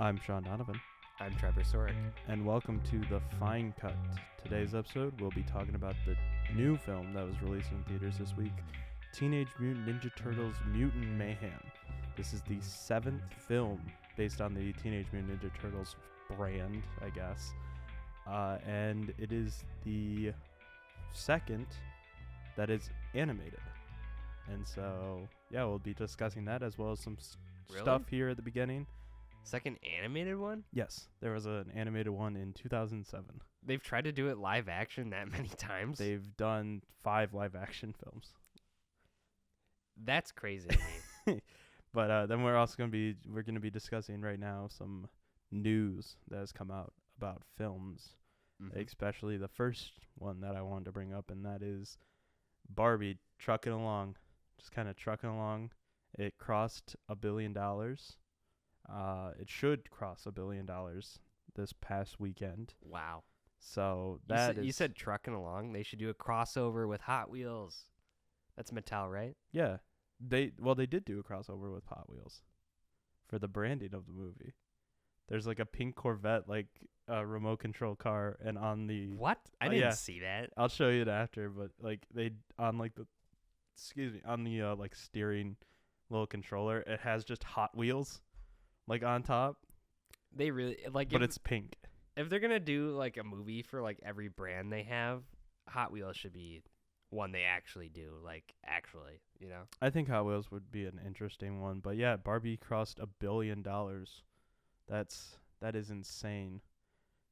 I'm Sean Donovan, I'm Trevor Sorek. and welcome to The Fine Cut. Today's episode, we'll be talking about the new film that was released in theaters this week, Teenage Mutant Ninja Turtles Mutant Mayhem. This is the 7th film based on the Teenage Mutant Ninja Turtles brand, I guess. And it is the second that is animated. And so, yeah, we'll be discussing that as well as some stuff here at the beginning. Second animated one? Yes, there was an animated one in 2007. They've tried to do it live action that many times? They've done 5 live action films. That's crazy to me. But then we're going to be discussing right now some news that has come out about films, especially the first one that I wanted to bring up, and that is Barbie trucking along, just kind of trucking along. It crossed $1 billion. It should cross $1 billion this past weekend. Wow. So you said trucking along. They should do a crossover with Hot Wheels. That's Mattel, right? Yeah. They did do a crossover with Hot Wheels for the branding of the movie. There's like a pink Corvette, like a remote control car, and on the what? I didn't see that. I'll show you it after, but like on the like steering little controller, it has just Hot Wheels like on top. They really like, but it's pink. If they're gonna do like a movie for like every brand they have, Hot Wheels should be one they actually do. Like actually, you know. I think Hot Wheels would be an interesting one, but yeah, Barbie crossed $1 billion. That is insane.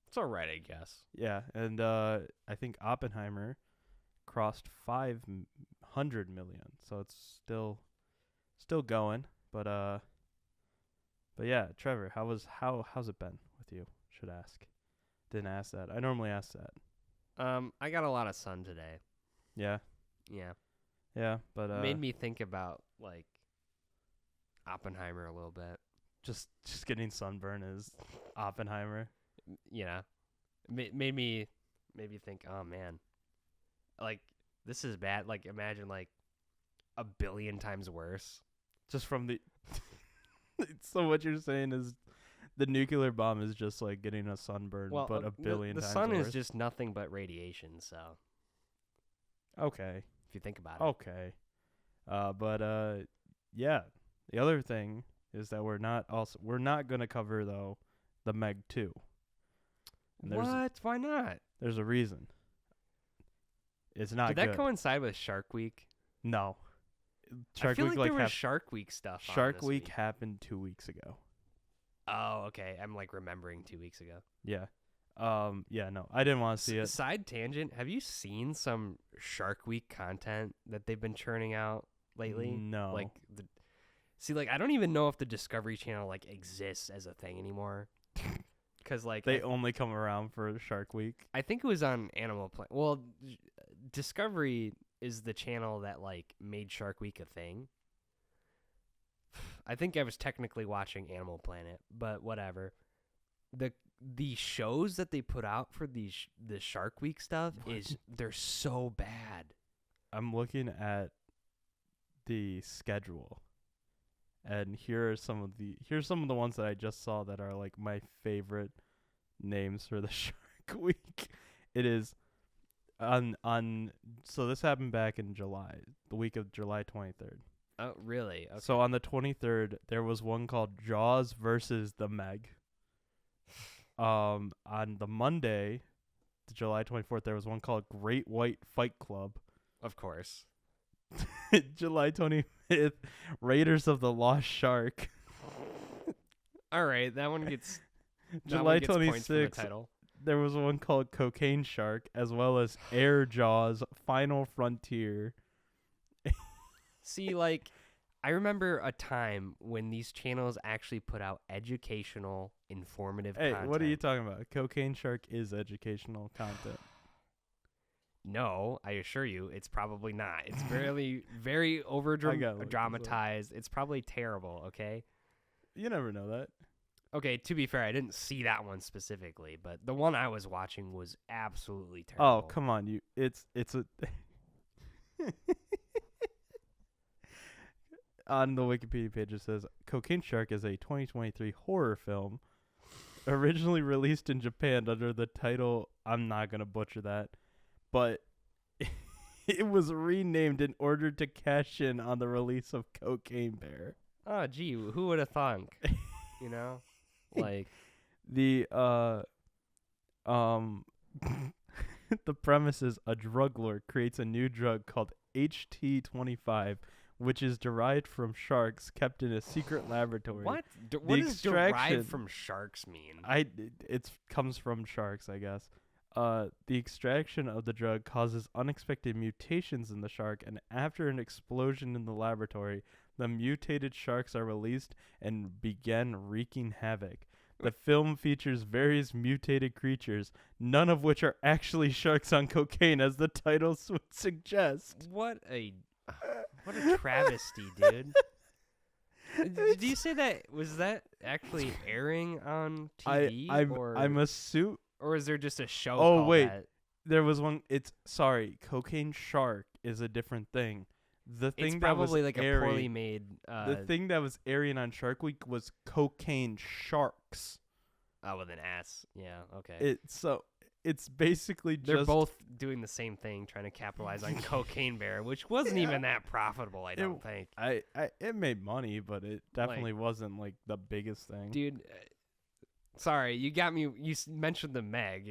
It's all right, I guess. Yeah, and I think Oppenheimer crossed 500 million, so it's still going. But yeah, Trevor, how's it been with you? Should ask. Didn't ask that. I normally ask that. I got a lot of sun today. Yeah. Yeah, but made me think about like Oppenheimer a little bit. Just getting sunburn is Oppenheimer. Yeah, made me think. Oh man, like this is bad. Like imagine like 1 billion times worse. Just from the. So what you're saying is, the nuclear bomb is just like getting a sunburn, but 1 billion times worse. The sun is just nothing but radiation. So. Okay. If you think about it. Okay. Yeah. The other thing is that we're not going to cover though the Meg 2. What? Why not? There's a reason. It's not good. Did that coincide with Shark Week? No. I feel like there was Shark Week stuff. Shark Week happened 2 weeks ago. Oh, okay. I'm like remembering 2 weeks ago. Yeah. Yeah, no. I didn't want to see it. Side tangent, have you seen some Shark Week content that they've been churning out lately? No. Like I don't even know if the Discovery Channel like exists as a thing anymore. Cuz like they only come around for Shark Week. I think it was on Animal Planet. Well, Discovery is the channel that like made Shark Week a thing. I think I was technically watching Animal Planet, but whatever. The shows that they put out for the Shark Week stuff they're so bad. I'm looking at the schedule, and here's some of the ones that I just saw that are like my favorite names for the Shark Week. It is so this happened back in July, the week of July 23rd. Oh, really? Okay. So on the 23rd, there was one called Jaws versus the Meg. On the Monday, July 24th, there was one called Great White Fight Club. Of course. July 25th, Raiders of the Lost Shark. All right, that one gets July 26th. There was one called Cocaine Shark, as well as Air Jaws, Final Frontier. See, like, I remember a time when these channels actually put out educational, informative content. Hey, what are you talking about? Cocaine Shark is educational content. No, I assure you, it's probably not. It's very over-dramatized. It's probably terrible, okay? You never know that. Okay, to be fair, I didn't see that one specifically, but the one I was watching was absolutely terrible. Oh, come on, it's a on the Wikipedia page, it says Cocaine Shark is a 2023 horror film originally released in Japan under the title, I'm not going to butcher that, but it was renamed in order to cash in on the release of Cocaine Bear. Oh, gee, who would have thunk? You know? Like, The the premise is a drug lord creates a new drug called HT25, which is derived from sharks kept in a secret laboratory. what? What does derived from sharks mean? It comes from sharks, I guess. The extraction of the drug causes unexpected mutations in the shark, and after an explosion in the laboratory, the mutated sharks are released and begin wreaking havoc. The film features various mutated creatures, none of which are actually sharks on cocaine, as the title would suggest. What a travesty, dude. Did you say that? Was that actually airing on TV? I'm assuming. Or is there just a show? Oh, wait. That? There was one. Cocaine Shark is a different thing. The thing It's probably that was like airing, a poorly made. the thing that was airing on Shark Week was Cocaine Sharks. Oh, with an S. Yeah. Okay. It's basically They're just both doing the same thing, trying to capitalize on Cocaine Bear, which wasn't even that profitable. I don't think. It made money, but it definitely wasn't like the biggest thing. Dude, sorry, you got me. You mentioned the Meg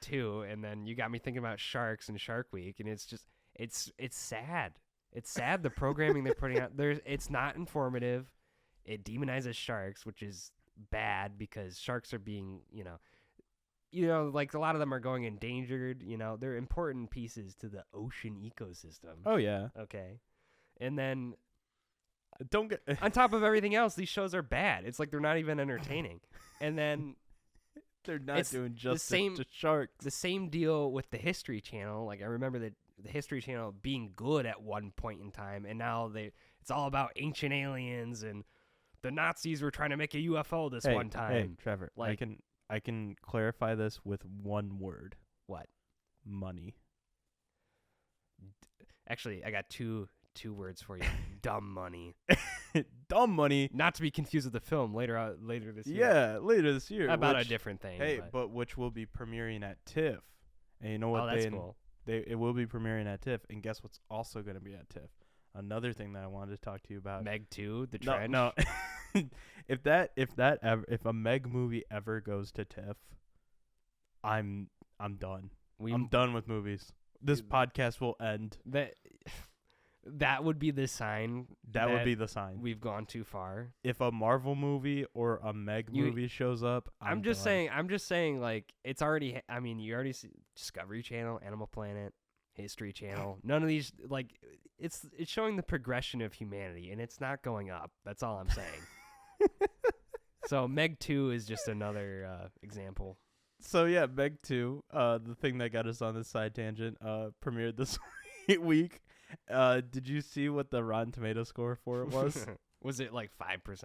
2, and then you got me thinking about sharks and Shark Week, and it's just it's sad. It's sad the programming they're putting out. It's not informative. It demonizes sharks, which is bad because sharks are being, like a lot of them are going endangered. They're important pieces to the ocean ecosystem. Oh yeah. Okay, and then don't get on top of everything else, these shows are bad. It's like they're not even entertaining. And then they're not doing justice to sharks. The same deal with the History Channel. Like I remember the History Channel being good at one point in time, and now it's all about ancient aliens and the Nazis were trying to make a UFO this one time. Hey, Trevor, I can clarify this with one word. What? Money. Actually, I got two words for you. Dumb money. Dumb money. Not to be confused with the film later this year. Yeah, later this year. About a different thing. Hey, but which will be premiering at TIFF. And you know what? That's cool. It will be premiering at TIFF. And guess what's also going to be at TIFF? Another thing that I wanted to talk to you about. Meg 2, the trench. No. if a Meg movie ever goes to TIFF, I'm done. I'm done with movies. This podcast will end. That would be the sign. That would be the sign. We've gone too far. If a Marvel movie or a Meg movie shows up, I'm just saying, like, it's already. I mean, you already see Discovery Channel, Animal Planet, History Channel. None of these, like, it's showing the progression of humanity, and it's not going up. That's all I'm saying. So Meg 2 is just another example. So yeah, Meg 2, the thing that got us on this side tangent, premiered this week. Did you see what the Rotten Tomato score for it was? Was it like 5%?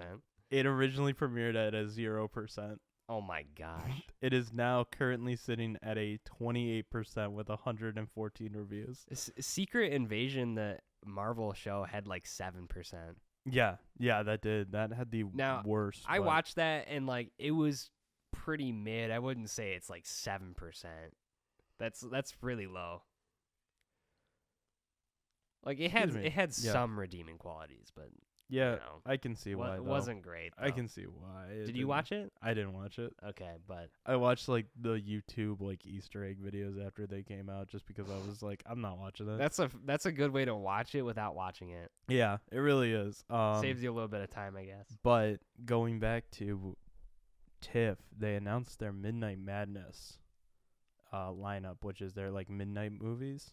It originally premiered at a 0%. Oh my gosh. It is now currently sitting at a 28% with 114 reviews. Secret Invasion, the Marvel show, had like 7%. Yeah, that did. That had the worst. I watched that and like it was pretty mid. I wouldn't say it's like 7%. That's really low. Like it had some redeeming qualities, but I can see why. It wasn't great. I can see why. Did you watch it? I didn't watch it. Okay, but I watched like the YouTube like Easter egg videos after they came out, just because I was like, I'm not watching that. That's a good way to watch it without watching it. Yeah, it really is. Saves you a little bit of time, I guess. But going back to TIFF, they announced their Midnight Madness lineup, which is their like midnight movies,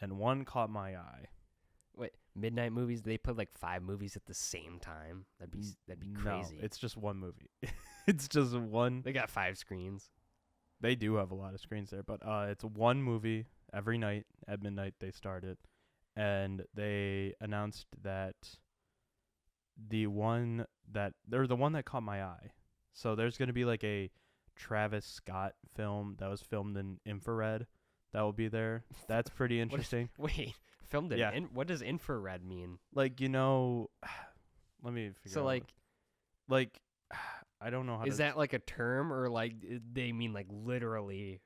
and one caught my eye. Wait, midnight movies? They put like 5 movies at the same time? That'd be crazy. No, it's just one movie. It's just one. They got 5 screens. They do have a lot of screens there, but it's one movie every night at midnight. They start it, and they announced that they're the one that caught my eye. So there's gonna be like a Travis Scott film that was filmed in infrared that will be there. That's pretty interesting. Filmed in what does infrared mean? Like, let me figure out. So like I don't know how Is to. that like a term, or like they mean like literally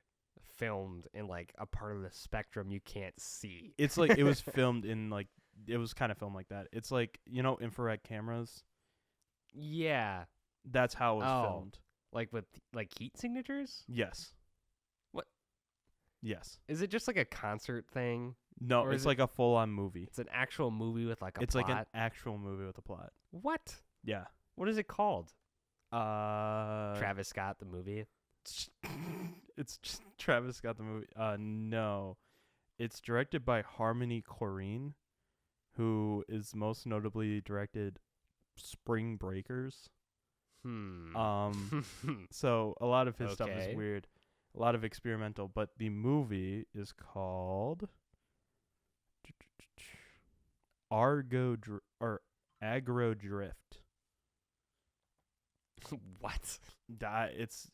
filmed in like a part of the spectrum you can't see? It's like it was filmed in like it was kind of filmed like that. It's like infrared cameras. Yeah. That's how it was filmed. Like with like heat signatures? Yes. What? Yes. Is it just like a concert thing? No, Or it's is like a full-on movie. It's an actual movie with like a It's plot? like an actual movie with a plot. What? Yeah. What is it called? Uh, Travis Scott the movie? it's just Travis Scott the movie. No, it's directed by Harmony Korine, who is most notably directed Spring Breakers. So a lot of his stuff is weird, a lot of experimental. But the movie is called Agro Drift. What?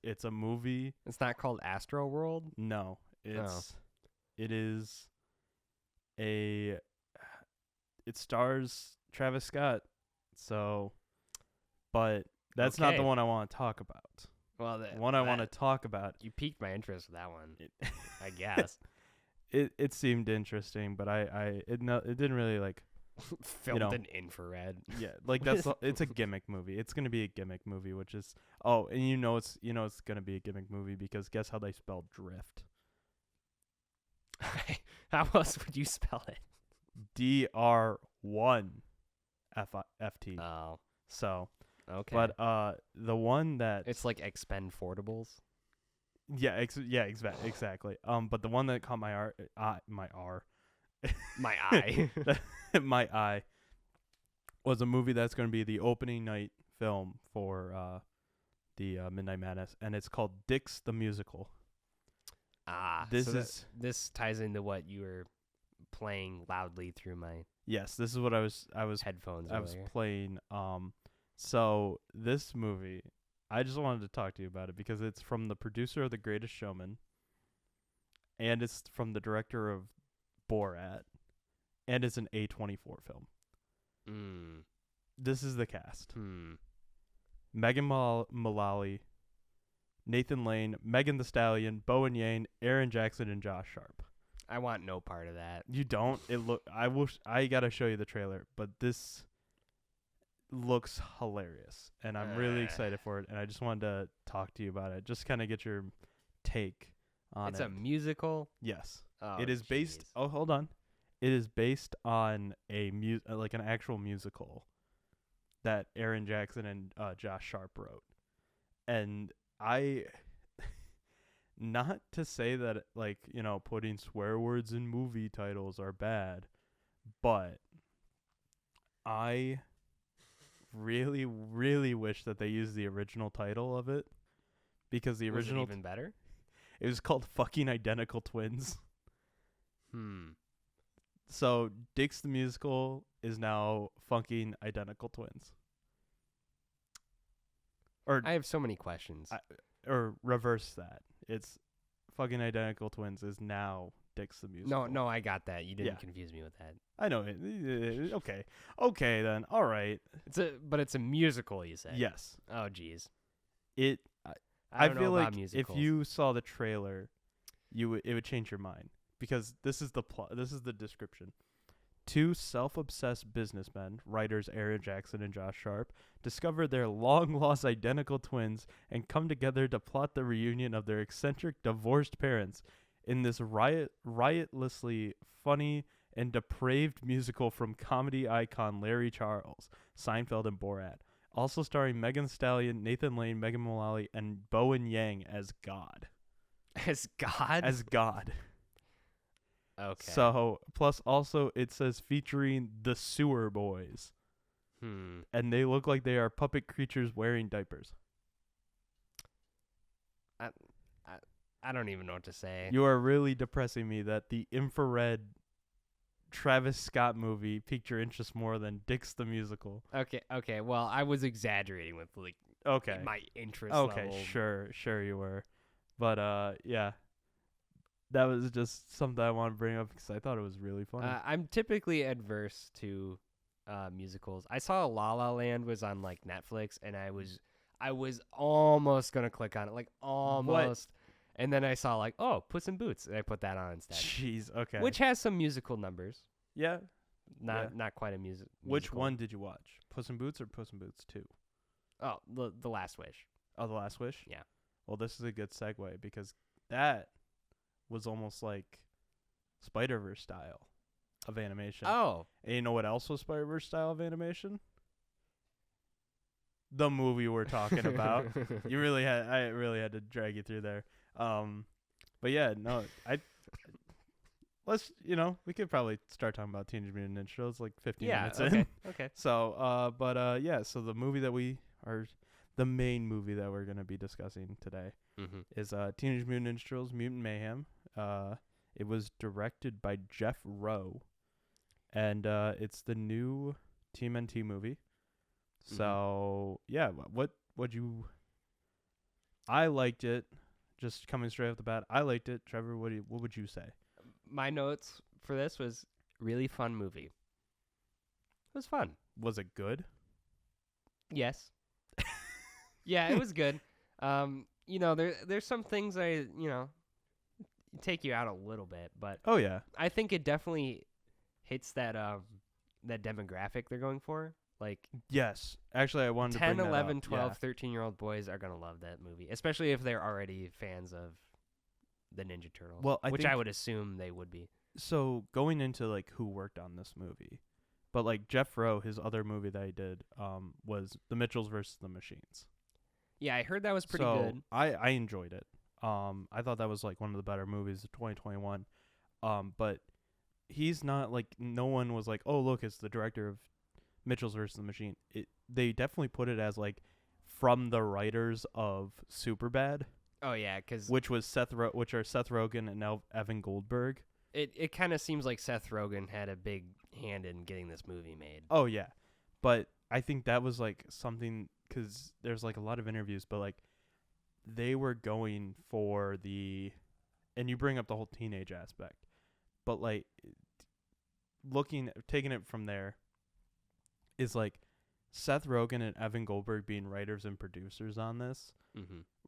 It's a movie. It's not called Astro World? No, it is it stars Travis Scott. So, but that's not the one I want to talk about. Well, the one I want to talk about. You piqued my interest with that one. I guess. It seemed interesting, but it didn't really like filmed in infrared. Yeah, like it's a gimmick movie. It's gonna be a gimmick movie, which is and it's gonna be a gimmick movie because guess how they spell drift? How else would you spell it? DR1FT. Oh, so okay. But the one that it's like expendables. Yeah, exactly. But the one that caught my eye my eye was a movie that's going to be the opening night film for the Midnight Madness, and it's called Dix the Musical. This ties into what you were playing loudly through my Yes, this is what I was headphones. I was playing. So this movie, I just wanted to talk to you about it because it's from the producer of The Greatest Showman, and it's from the director of Borat, and it's an A24 film. This is the cast. Megan Mullally, Nathan Lane, Megan Thee Stallion, Bowen Yang, Aaron Jackson, and Josh Sharp. I want no part of that. You don't? I gotta show you the trailer, but this looks hilarious, and I'm really excited for it, and I just wanted to talk to you about it, just kind of get your take on it. It's a musical? Yes. Oh, it is based... Oh, hold on. It is based on an actual musical that Aaron Jackson and Josh Sharp wrote. And not to say that, putting swear words in movie titles are bad, but I really, really wish that they used the original title of it, because the original... Was it even better? It was called Fucking Identical Twins. So Dix the Musical is now Fucking Identical Twins. Or I have so many questions. Or reverse that. It's Fucking Identical Twins is now Dix the Musical. No, I got that. You didn't confuse me with that. I know it. Okay then. All right. But it's a musical, you said. Yes. Oh, geez. I feel like if you saw the trailer, it would change your mind, because this is the plot. This is the description. Two self-obsessed businessmen, writers Aaron Jackson and Josh Sharp, discover their long-lost identical twins and come together to plot the reunion of their eccentric divorced parents in this riotlessly funny and depraved musical from comedy icon Larry Charles, Seinfeld, and Borat. Also starring Megan Thee Stallion, Nathan Lane, Megan Mullally, and Bowen Yang as God. As God? As God. Okay. So, plus also it says featuring the Sewer Boys. And they look like they are puppet creatures wearing diapers. I don't even know what to say. You are really depressing me that the infrared Travis Scott movie piqued your interest more than Dix the Musical. Okay. Well, I was exaggerating with my interest level. Sure you were. But yeah. That was just something I wanted to bring up because I thought it was really funny. I'm typically adverse to musicals. I saw La La Land was on Netflix, and I was almost gonna click on it, like almost, and then I saw like, oh, Puss in Boots, and I put that on instead. Jeez, okay. Which has some musical numbers. Yeah. Not quite a musical. Which one did you watch? Puss in Boots or Puss in Boots 2? Oh, the Last Wish. Oh, The Last Wish? Yeah. Well, this is a good segue because that was almost like Spider-Verse style of animation. Oh. And you know what else was Spider-Verse style of animation? The movie we're talking about. I really had to drag you through there. But yeah, no, let's, we could probably start talking about Teenage Mutant Ninja Turtles like 15 minutes in. Okay. So, so the main movie that we're going to be discussing today is Teenage Mutant Ninja Turtles Mutant Mayhem. It was directed by Jeff Rowe, and it's the new TMNT movie. So, yeah, I liked it. Just coming straight off the bat, I liked it. Trevor, what would you say? My notes for this was really fun movie. It was fun. Was it good? Yes. Yeah, it was good. There's some things take you out a little bit, but oh yeah, I think it definitely hits that demographic they're going for. Like, yes. Actually, I wanted 10, to bring 11, that up. 12, 13-year-old boys are going to love that movie, especially if they're already fans of the Ninja Turtles, well, which I would assume they would be. So going into like who worked on this movie, but like Jeff Rowe, his other movie that he did was The Mitchells versus the Machines. Yeah, I heard that was pretty good. I enjoyed it. I thought that was like one of the better movies of 2021. But he's not like, no one was like, oh look, it's the director of Mitchell's versus the Machine. They definitely put it as like from the writers of Superbad. Oh yeah, which are Seth Rogen and Evan Goldberg. It kind of seems like Seth Rogen had a big hand in getting this movie made. Oh yeah, but I think that was like something, because there's like a lot of interviews, but like they were going for and you bring up the whole teenage aspect, but like taking it from there is like Seth Rogen and Evan Goldberg being writers and producers on this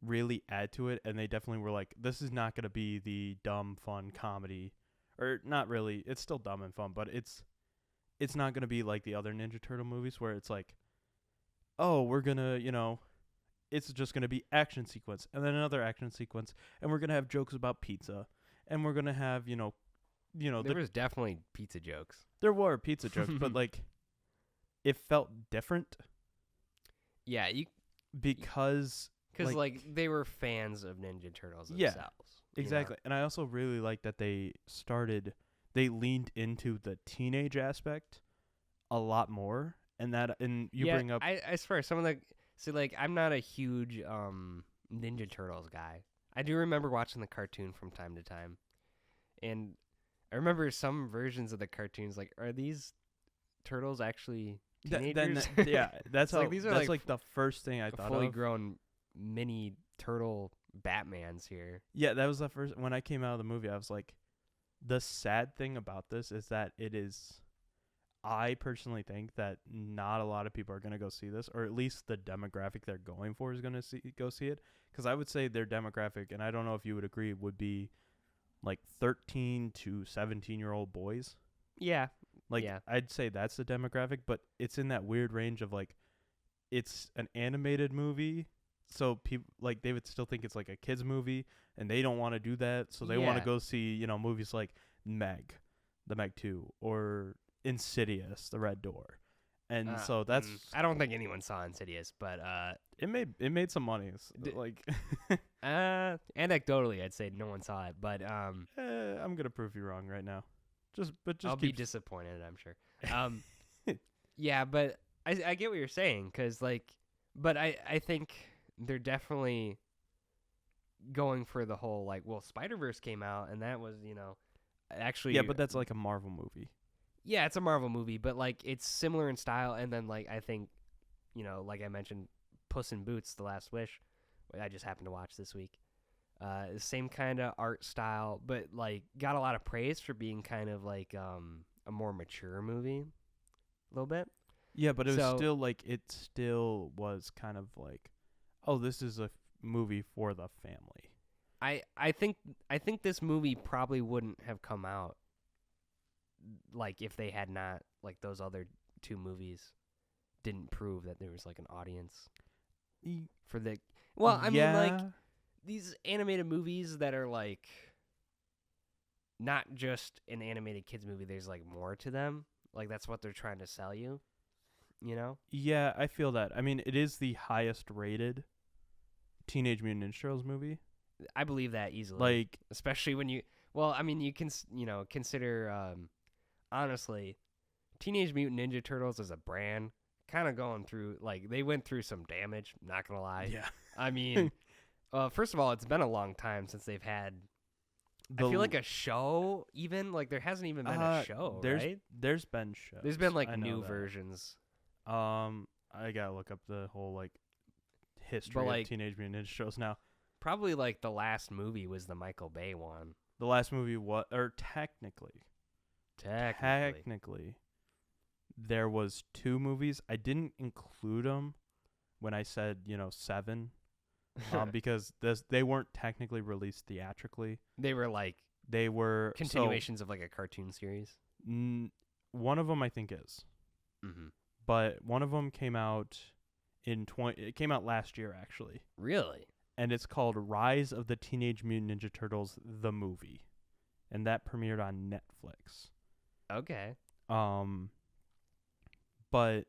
really add to it, and they definitely were like, this is not going to be the dumb fun comedy, or not really, it's still dumb and fun, but it's not going to be like the other Ninja Turtle movies where it's like, oh, we're going to, it's just going to be action sequence and then another action sequence, and we're going to have jokes about pizza, and we're going to have, there was definitely pizza jokes. There were pizza jokes, but like it felt different. Yeah, because like they were fans of Ninja Turtles themselves. Exactly. And I also really like that they leaned into the teenage aspect a lot more, and bring up, I swear, some of the, I'm not a huge Ninja Turtles guy. I do remember watching the cartoon from time to time, and I remember some versions of the cartoons, like, are these turtles actually teenagers? That's like, these are that's like the first thing I thought fully of. grown mini turtle Batmans here. Yeah, that was the first, when I came out of the movie, I was like, the sad thing about this is that I personally think that not a lot of people are going to go see this, or at least the demographic they're going for is going to go see it. Because I would say their demographic, and I don't know if you would agree, would be like 13 to 17-year-old boys. Yeah. I'd say that's the demographic, but it's in that weird range of like, it's an animated movie, so people like they would still think it's like a kids movie, and they don't want to do that, so they want to go see movies like Meg, the Meg 2, or Insidious, the Red Door, and so that's. I don't think anyone saw Insidious, but it made some money. Anecdotally, I'd say no one saw it, but I'm gonna prove you wrong right now. Just I'll be disappointed, I'm sure. Yeah, but I get what you're saying, because but I think they're definitely going for the whole like, well, Spider-Verse came out, and that was actually, yeah, but that's like a Marvel movie. Yeah, it's a Marvel movie, but like it's similar in style, and then like I think like I mentioned, Puss in Boots: The Last Wish, I just happened to watch this week. Same kind of art style, but like got a lot of praise for being kind of like a more mature movie, a little bit. Yeah, but it was still like, it still was kind of like oh, this is a movie for the family. I think this movie probably wouldn't have come out like if they had not like those other two movies didn't prove that there was like an audience for the. Well, I mean, like these animated movies that are like not just an animated kids movie. There's like more to them. Like that's what they're trying to sell you. You know? Yeah, I feel that. I mean, it is the highest rated Teenage Mutant Ninja Turtles movie. I believe that easily. Like, especially when you, well, I mean, you can, consider, honestly, Teenage Mutant Ninja Turtles as a brand kind of going through, like, they went through some damage, not going to lie. yeah. I mean, first of all, it's been a long time since they've had, I feel like a show, even, like, there hasn't even been a show, right? There's been shows. There's been, like, new versions. I gotta look up the whole, like, history like, of Teenage Mutant Ninja Turtles now. Probably, like, the last movie was the Michael Bay one. The last movie, technically, there was 2 movies. I didn't include them when I said, 7, because they weren't technically released theatrically. They were continuations of, like, a cartoon series. One of them I think is. Mm-hmm. But one of them came out it came out last year, actually. Really? And it's called Rise of the Teenage Mutant Ninja Turtles, the movie. And that premiered on Netflix. Okay. But,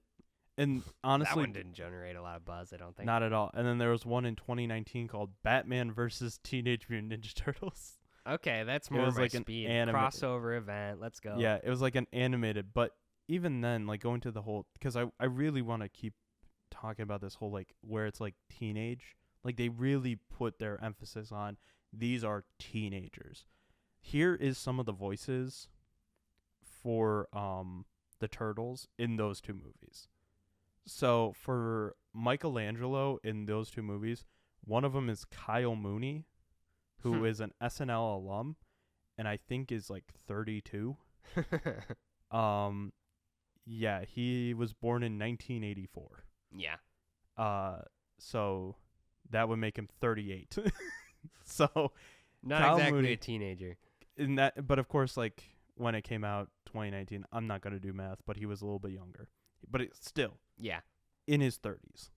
and honestly... that one didn't generate a lot of buzz, I don't think. Not at all. And then there was one in 2019 called Batman versus Teenage Mutant Ninja Turtles. Okay, that's more my speed. Crossover event, let's go. Yeah, it was like an animated, but even then, like, going to the whole... Because I really want to keep talking about this whole, like, where it's, like, teenage... Like, they really put their emphasis on these are teenagers. Here is some of the voices for the Turtles in those 2 movies. So, for Michelangelo in those 2 movies, one of them is Kyle Mooney, who is an SNL alum, and I think is, like, 32. Yeah, he was born in 1984. Yeah. So... that would make him 38. So not Kyle exactly Mooney, a teenager. But of course, like when it came out 2019, I'm not gonna do math, but he was a little bit younger. But it's still, yeah, in his 30s.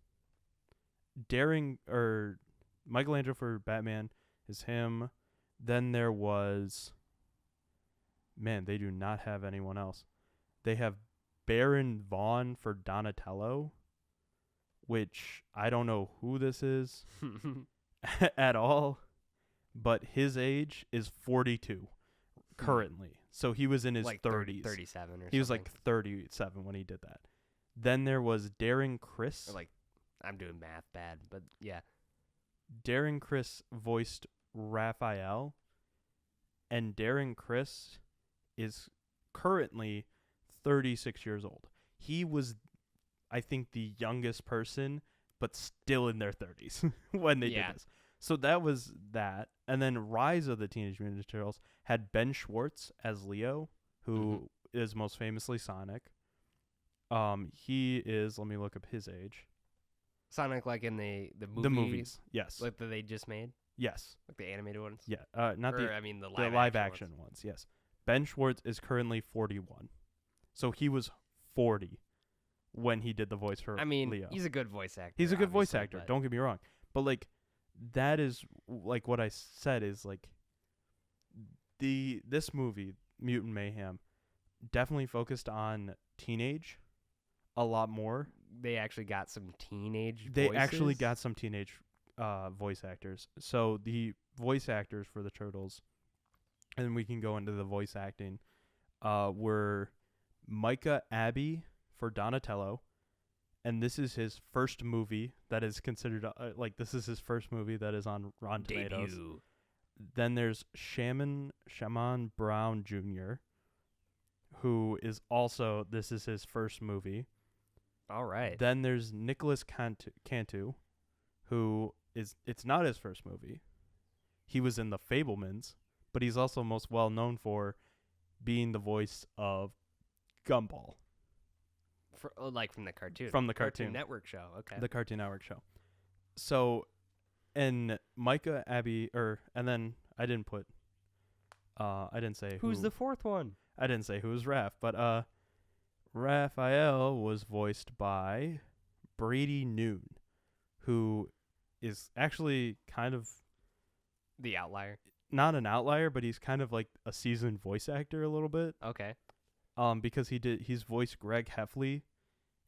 Michelangelo for Batman is him. Then there was, man, they do not have anyone else. They have Baron Vaughn for Donatello, which I don't know who this is at all, but his age is 42 currently. So he was in his like 30s. 37 or something. He was like 37 when he did that. Then there was Darren Criss. Or like, I'm doing math bad, but yeah. Darren Criss voiced Raphael, and Darren Criss is currently 36 years old. He was, I think, the youngest person, but still in their 30s when they did this. So that was that. And then Rise of the Teenage Mutant Ninja Turtles had Ben Schwartz as Leo, who is most famously Sonic. He is, let me look up his age. Sonic, like in the movies, yes. Like that they just made? Yes. Like the animated ones? Yeah. Not the live action ones, yes. Ben Schwartz is currently 41. So he was 40 when he did the voice for Leo. He's a good voice actor. He's a good voice actor, don't get me wrong. But, like, that is, like, what I said is, like, this movie, Mutant Mayhem, definitely focused on teenage a lot more. They actually got some teenage They voices? actually got some teenage voice actors. So the voice actors for the Turtles, and we can go into the voice acting, were Micah Abbey for Donatello, and this is his first movie that is considered this is his first movie that is on Rotten Tomatoes. Debut. Then there's Shaman Brown Jr., who is also, this is his first movie. All right. Then there's Nicholas Cantu, who is, it's not his first movie. He was in The Fabelmans, but he's also most well known for being the voice of Gumball. Like from the cartoon. From the Cartoon Network show. Okay. The Cartoon Network show. So, and Micah, Abby, and then I didn't put. I didn't say Who's the fourth one? I didn't say who was Raph, but Raphael was voiced by Brady Noon, who is actually kind of The outlier. not an outlier, but he's kind of like a seasoned voice actor a little bit. Okay. Because he's voiced Greg Heffley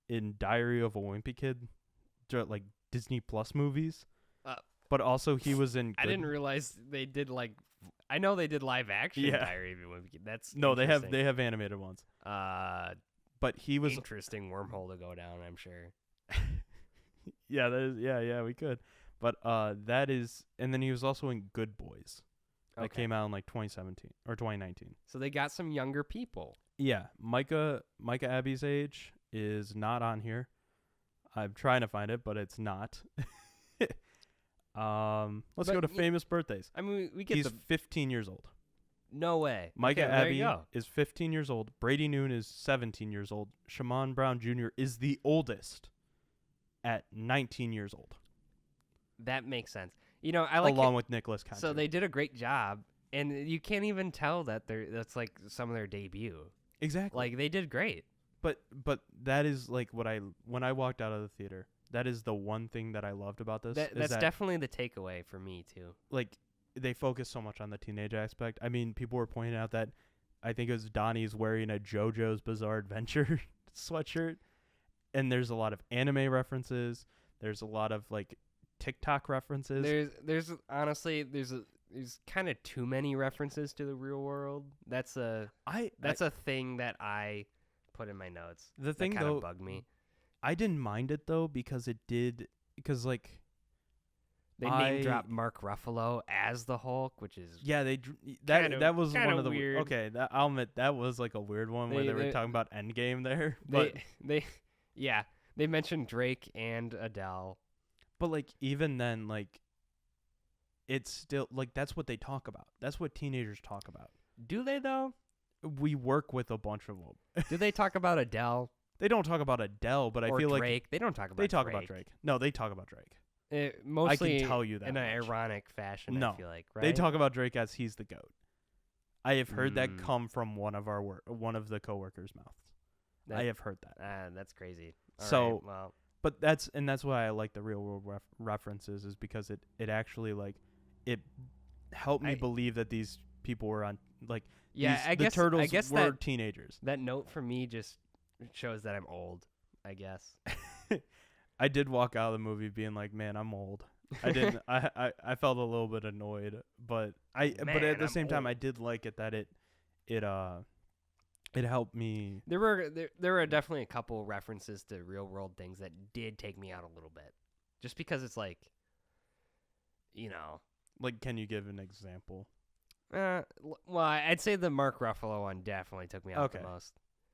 in Diary of a Wimpy Kid, like Disney Plus movies. But also he was in. I didn't realize they did I know they did live action Diary of a Wimpy Kid. That's no, they have animated ones. But he was interesting wormhole to go down, I'm sure. Yeah, that is. Yeah, we could. But that is, and then he was also in Good Boys. That came out in like 2017 or 2019. So they got some younger people. Yeah, Micah Abbey's age is not on here. I'm trying to find it, but it's not. Let's go to famous birthdays. I mean, we get He's 15 years old. No way. Micah Abbey is 15 years old. Brady Noon is 17 years old. Shaman Brown Jr. is the oldest at 19 years old. That makes sense. You know, I like along with Nicholas Cantor. So they did a great job, and you can't even tell that that's like some of their debut. Exactly. Like they did great. But that is like when I walked out of the theater, that is the one thing that I loved about this. That's definitely the takeaway for me too. Like they focus so much on the teenage aspect. I mean, people were pointing out that I think it was Donnie's wearing a JoJo's Bizarre Adventure sweatshirt, and there's a lot of anime references. There's a lot of like TikTok references. There's honestly there's kind of too many references to the real world. That's a thing that I put in my notes. The thing kind though of bugged me. I didn't mind it though because like they name dropped Mark Ruffalo as the Hulk, which is that was one of the weird. Okay, I'll admit that was like a weird one where they were talking about Endgame there. But they mentioned Drake and Adele. But like even then, like it's still like that's what they talk about. That's what teenagers talk about. Do they though? We work with a bunch of them. Do they talk about Adele? They don't talk about Adele, but or I feel Drake. Like they don't talk about. They talk Drake. about Drake. No, they talk about Drake. Mostly, I can tell you that in an much. ironic fashion. No, I feel like they talk about Drake as he's the GOAT. I have heard that come from one of the coworkers' mouths. I have heard that. That's crazy. So, right, well. But that's why I like the real world references is because it actually like it helped me believe that these people were on like the Turtles were teenagers. That note for me just shows that I'm old, I guess. I did walk out of the movie being like, man, I'm old. I didn't. I felt a little bit annoyed, but but at the same time, I did like it that it helped me. There were definitely a couple references to real world things that did take me out a little bit, just because it's like, you know, like, can you give an example? Well, I'd say the Mark Ruffalo one definitely took me out the most.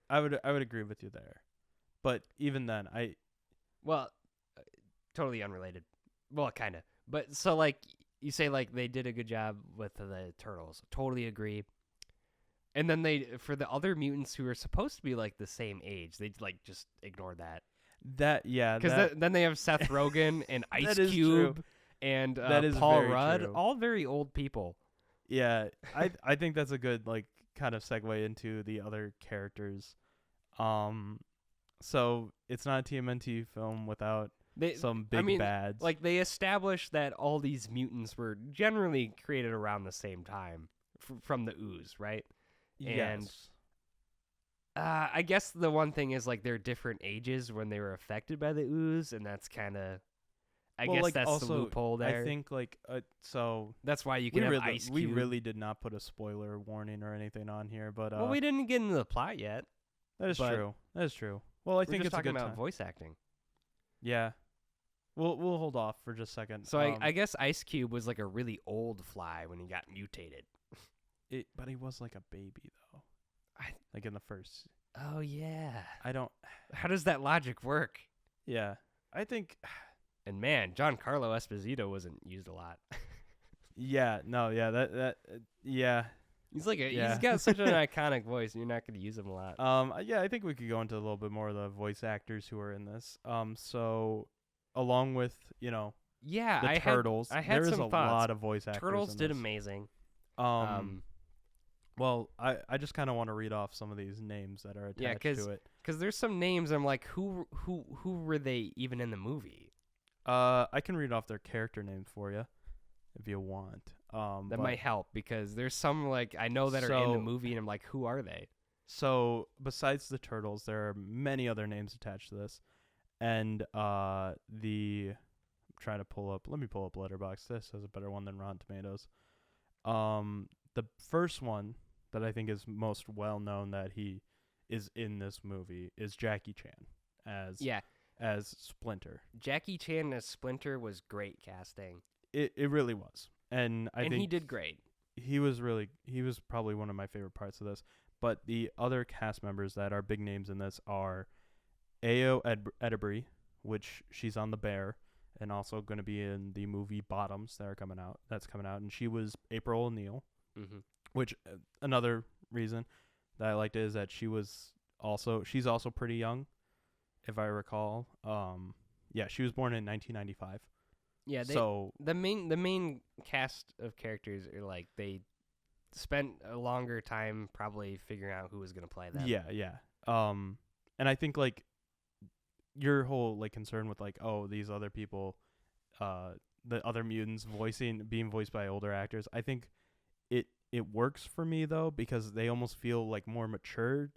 I would agree with you there, but even then, totally unrelated. Well, kind of, but so like you say, like they did a good job with the Turtles. Totally agree. And then for the other mutants who are supposed to be like the same age, they like just ignore that. Because then they have Seth Rogen and Ice Cube and Paul Rudd, all very old people. Yeah, I think that's a good like kind of segue into the other characters. So it's not a TMNT film without some big bads. Like they established that all these mutants were generally created around the same time from the ooze, right? And yes. I guess the one thing is like they're different ages when they were affected by the ooze, and that's kind of, I guess like that's also, the loophole there. I think like so that's why you can have Ice Cube. We really did not put a spoiler warning or anything on here, but well, we didn't get into the plot yet. That is true. That is true. Well, I think it's talking a good about time. Voice acting. Yeah, we'll hold off for just a second. So I guess Ice Cube was like a really old fly when he got mutated. But he was like a baby though. Like in the first. Oh yeah. How does that logic work? Yeah, I think. And man, Giancarlo Esposito wasn't used a lot. Yeah. No. Yeah. Yeah. He's got such an iconic voice, and you're not going to use him a lot. Yeah, I think we could go into a little bit more of the voice actors who are in this. So, along with Yeah, The Turtles. I had there is some a thoughts. lot of voice actors. Turtles in did this. amazing. Well, I just kind of want to read off some of these names that are attached to it. Because there's some names I'm like, who were they even in the movie? I can read off their character names for you if you want. That might help because there's some like I know that are in the movie and I'm like, who are they? So besides the Turtles, there are many other names attached to this, and I'm trying to pull up. Let me pull up Letterboxd. This has a better one than Rotten Tomatoes. The first one that I think is most well known that he is in this movie is Jackie Chan as Splinter. Jackie Chan as Splinter was great casting. It really was. And I think he did great. He was probably one of my favorite parts of this. But the other cast members that are big names in this are Ayo Edebiri, which she's on The Bear, and also going to be in the movie Bottoms that's coming out, and she was April O'Neil. Mm-hmm. Which another reason that I liked it is that she's also pretty young, if I recall. She was born in 1995. Yeah, the main cast of characters are like they spent a longer time probably figuring out who was gonna play them. Yeah. And I think like your whole like concern with like these other people, the other mutants being voiced by older actors, I think it works for me though because they almost feel like more matured.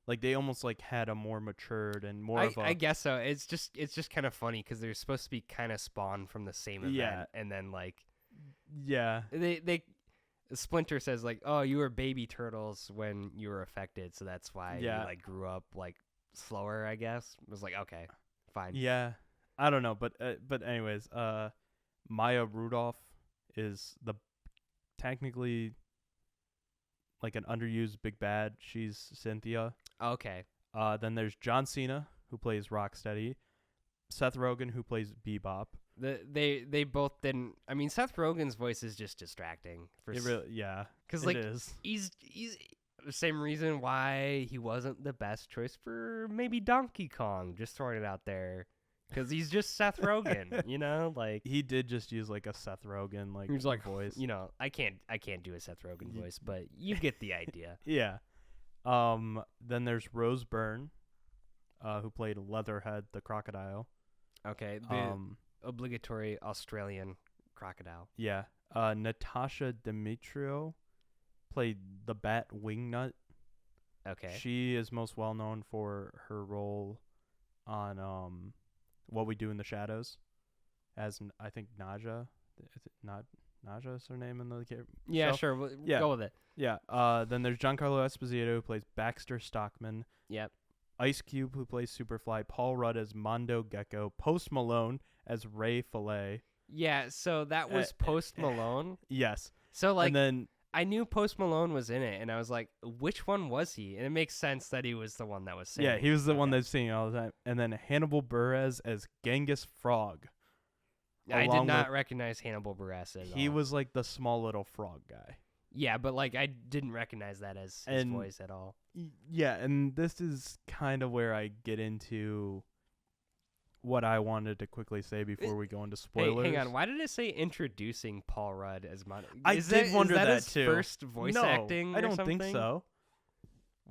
Like they almost like had a more matured and more of a. I guess so. It's just kind of funny because they're supposed to be kind of spawned from the same event, and then like. Yeah. They Splinter says like, oh, you were baby turtles when you were affected, so that's why you like grew up like slower. I guess it was like okay, fine. Yeah, I don't know, but anyways, Maya Rudolph is technically like an underused big bad. She's Cynthia. Okay. Then there's John Cena, who plays Rocksteady. Seth Rogen, who plays Bebop. They both didn't. I mean, Seth Rogen's voice is just distracting. Because like he's the same reason why he wasn't the best choice for maybe Donkey Kong. Just throwing it out there. Because he's just Seth Rogen, you know, like he did just use like a Seth Rogen voice. You know, I can't do a Seth Rogen voice, but you get the idea. Yeah. Then there's Rose Byrne, who played Leatherhead the crocodile. Okay. The obligatory Australian crocodile. Yeah. Natasha Demetrio played the Bat Wingnut. Okay. She is most well known for her role on What We Do in the Shadows, as I think Naja. Naja is her name in the Yeah, show? sure. Go with it. Yeah. Then there's Giancarlo Esposito, who plays Baxter Stockman. Yep. Ice Cube, who plays Superfly. Paul Rudd as Mondo Gecko. Post Malone as Ray Fillet. Yeah, so that was Post Malone? Yes. So, like, and then I knew Post Malone was in it, and I was like, which one was he? And it makes sense that he was the one that was singing. Yeah, he was the one that's singing all the time. And then Hannibal Buress as Genghis Frog. I did not recognize Hannibal Buress at all. He was like the small little frog guy. Yeah, but like I didn't recognize that as his voice at all. Yeah, and this is kind of where I get into what I wanted to quickly say before we go into spoilers. Hey, hang on. Why did it say introducing Paul Rudd as Mondo? I did wonder that his too. First voice acting? I don't think so.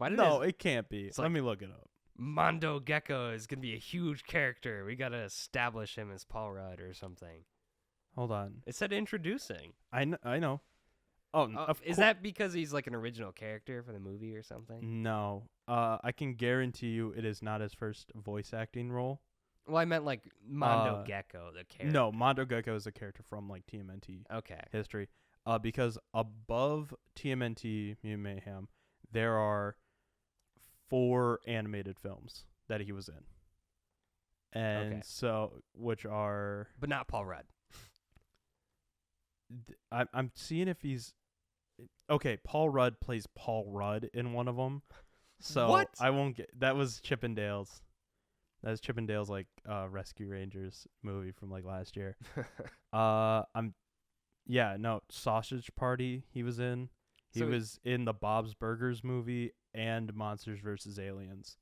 It can't be. Let me look it up. Mondo Gecko is gonna be a huge character. We gotta establish him as Paul Rudd or something. Hold on. It said introducing. I know. Oh, is that because he's like an original character for the movie or something? No. I can guarantee you it is not his first voice acting role. Well, I meant like Mondo Gecko, the character. No, Mondo Gecko is a character from like TMNT history. Because above TMNT Mutant Mayhem, there are 4 animated films that he was in. And so, which are... But not Paul Rudd. I'm seeing if he's... Okay, Paul Rudd plays Paul Rudd in one of them. So what? I won't get... That was Chippendales. That was Chippendales like Rescue Rangers movie from like last year. Sausage Party he was in. He was in the Bob's Burgers movie and Monsters vs. Aliens.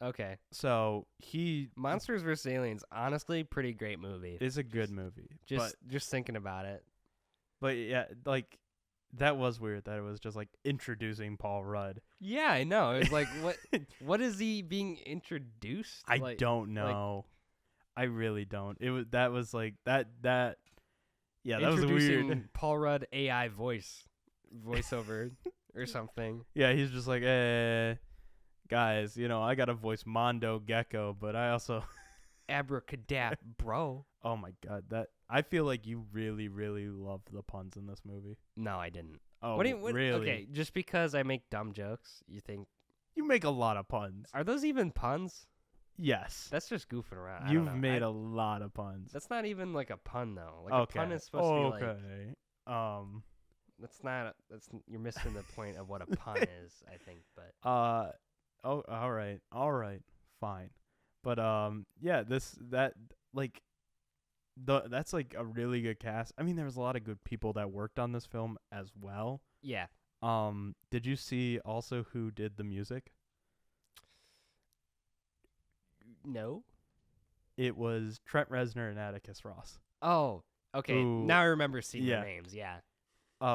Okay. So he Monsters vs. Aliens, honestly, pretty great movie. is a good movie. Just thinking about it. But yeah, like that was weird that it was just like introducing Paul Rudd. Yeah, I know. It was like, what is he being introduced? I don't know. I really don't. That was like that. Yeah, that was introducing weird. Paul Rudd AI voiceover or something. Yeah, he's just like, guys, I got to voice Mondo Gecko, but I also Abracadabra, bro. Oh my god, I feel like you really, really love the puns in this movie. No, I didn't. Oh, what really? Okay, just because I make dumb jokes, you think you make a lot of puns? Are those even puns? Yes. That's just goofing around. You've made a lot of puns. That's not even like a pun though. Like a pun is supposed to be like. That's not. You're missing the point of what a pun is. I think, but. Oh, all right, fine, but yeah, that's like a really good cast. I mean, there was a lot of good people that worked on this film as well. Yeah. Did you see also who did the music? No. It was Trent Reznor and Atticus Ross. Oh, okay. Now I remember seeing their names. Yeah.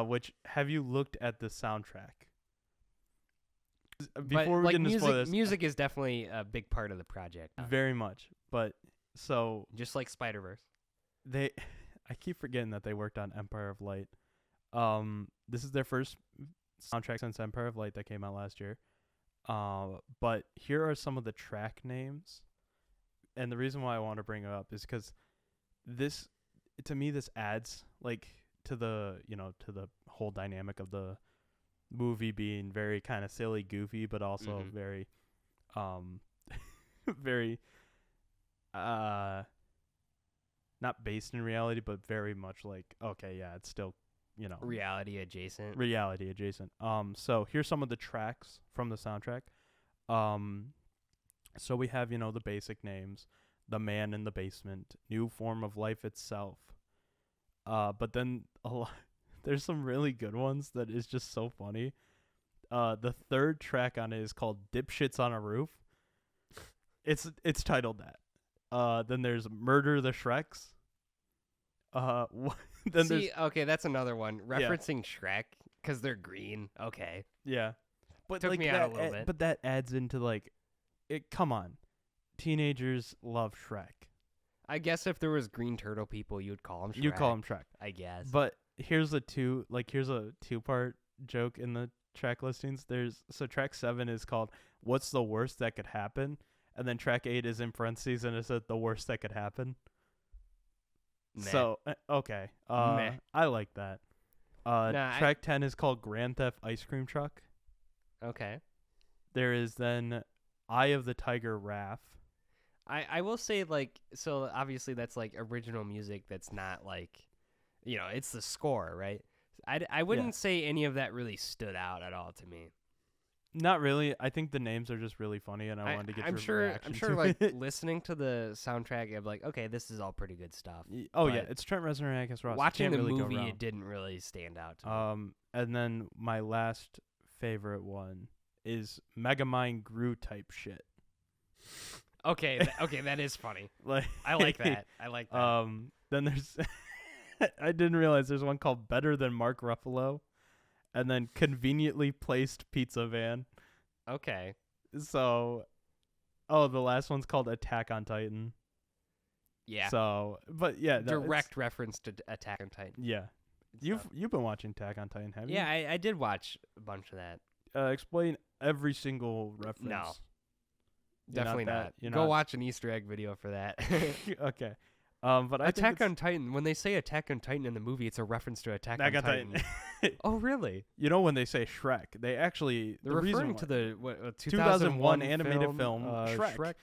Which have you looked at the soundtrack? Before we get into spoilers, music is definitely a big part of the project. Very much, but so just like Spider-Verse. I keep forgetting that they worked on Empire of Light. This is their first soundtrack since Empire of Light that came out last year. But here are some of the track names, and the reason why I want to bring it up is because this adds like to the to the whole dynamic of the movie being very kind of silly, goofy, but also very very not based in reality, but very much like, okay, yeah, it's still reality adjacent. So here's some of the tracks from the soundtrack. So we have the basic names: The Man in the Basement, New Form of Life Itself. But then there's some really good ones that is just so funny. The third track on it is called Dipshits on a Roof. It's titled that. Then there's Murder the Shreks. Then okay, that's another one referencing Shrek because they're green. Okay. Yeah. But took me out a little bit. But that adds into like, come on, teenagers love Shrek. I guess if there was green turtle people, you'd call them Shrek. You call them Shrek, I guess. But here's a two-part joke in the track listings. So track 7 is called "What's the Worst That Could Happen," and then track 8 is in parentheses and it said "The Worst That Could Happen." Meh. So okay, I like that. Track 10 is called "Grand Theft Ice Cream Truck." Okay. There is then "Eye of the Tiger" Raph. I will say, like, so obviously that's like original music that's not like, it's the score, right? I wouldn't say any of that really stood out at all to me. Not really. I think the names are just really funny, and I wanted to get your reaction. I'm sure, like, listening to the soundtrack, I'm like, okay, this is all pretty good stuff. Oh, yeah, it's Trent Reznor and Atticus Ross. Watching the really movie, it didn't really stand out to me. And then my last favorite one is Megamind Gru type shit. Okay, that is funny. I like that. Then there's I didn't realize there's one called Better Than Mark Ruffalo, and then Conveniently Placed Pizza Van. Okay. So, the last one's called Attack on Titan. Yeah. So, but yeah, direct reference to Attack on Titan. Yeah. You've been watching Attack on Titan, haven't you? Yeah, I did watch a bunch of that. Explain every single reference. No. Definitely not. Go watch an Easter egg video for that. Okay. But Attack on Titan. When they say Attack on Titan in the movie, it's a reference to Attack on Titan. Oh, really? When they say Shrek, they're referring to the 2001 animated film Shrek.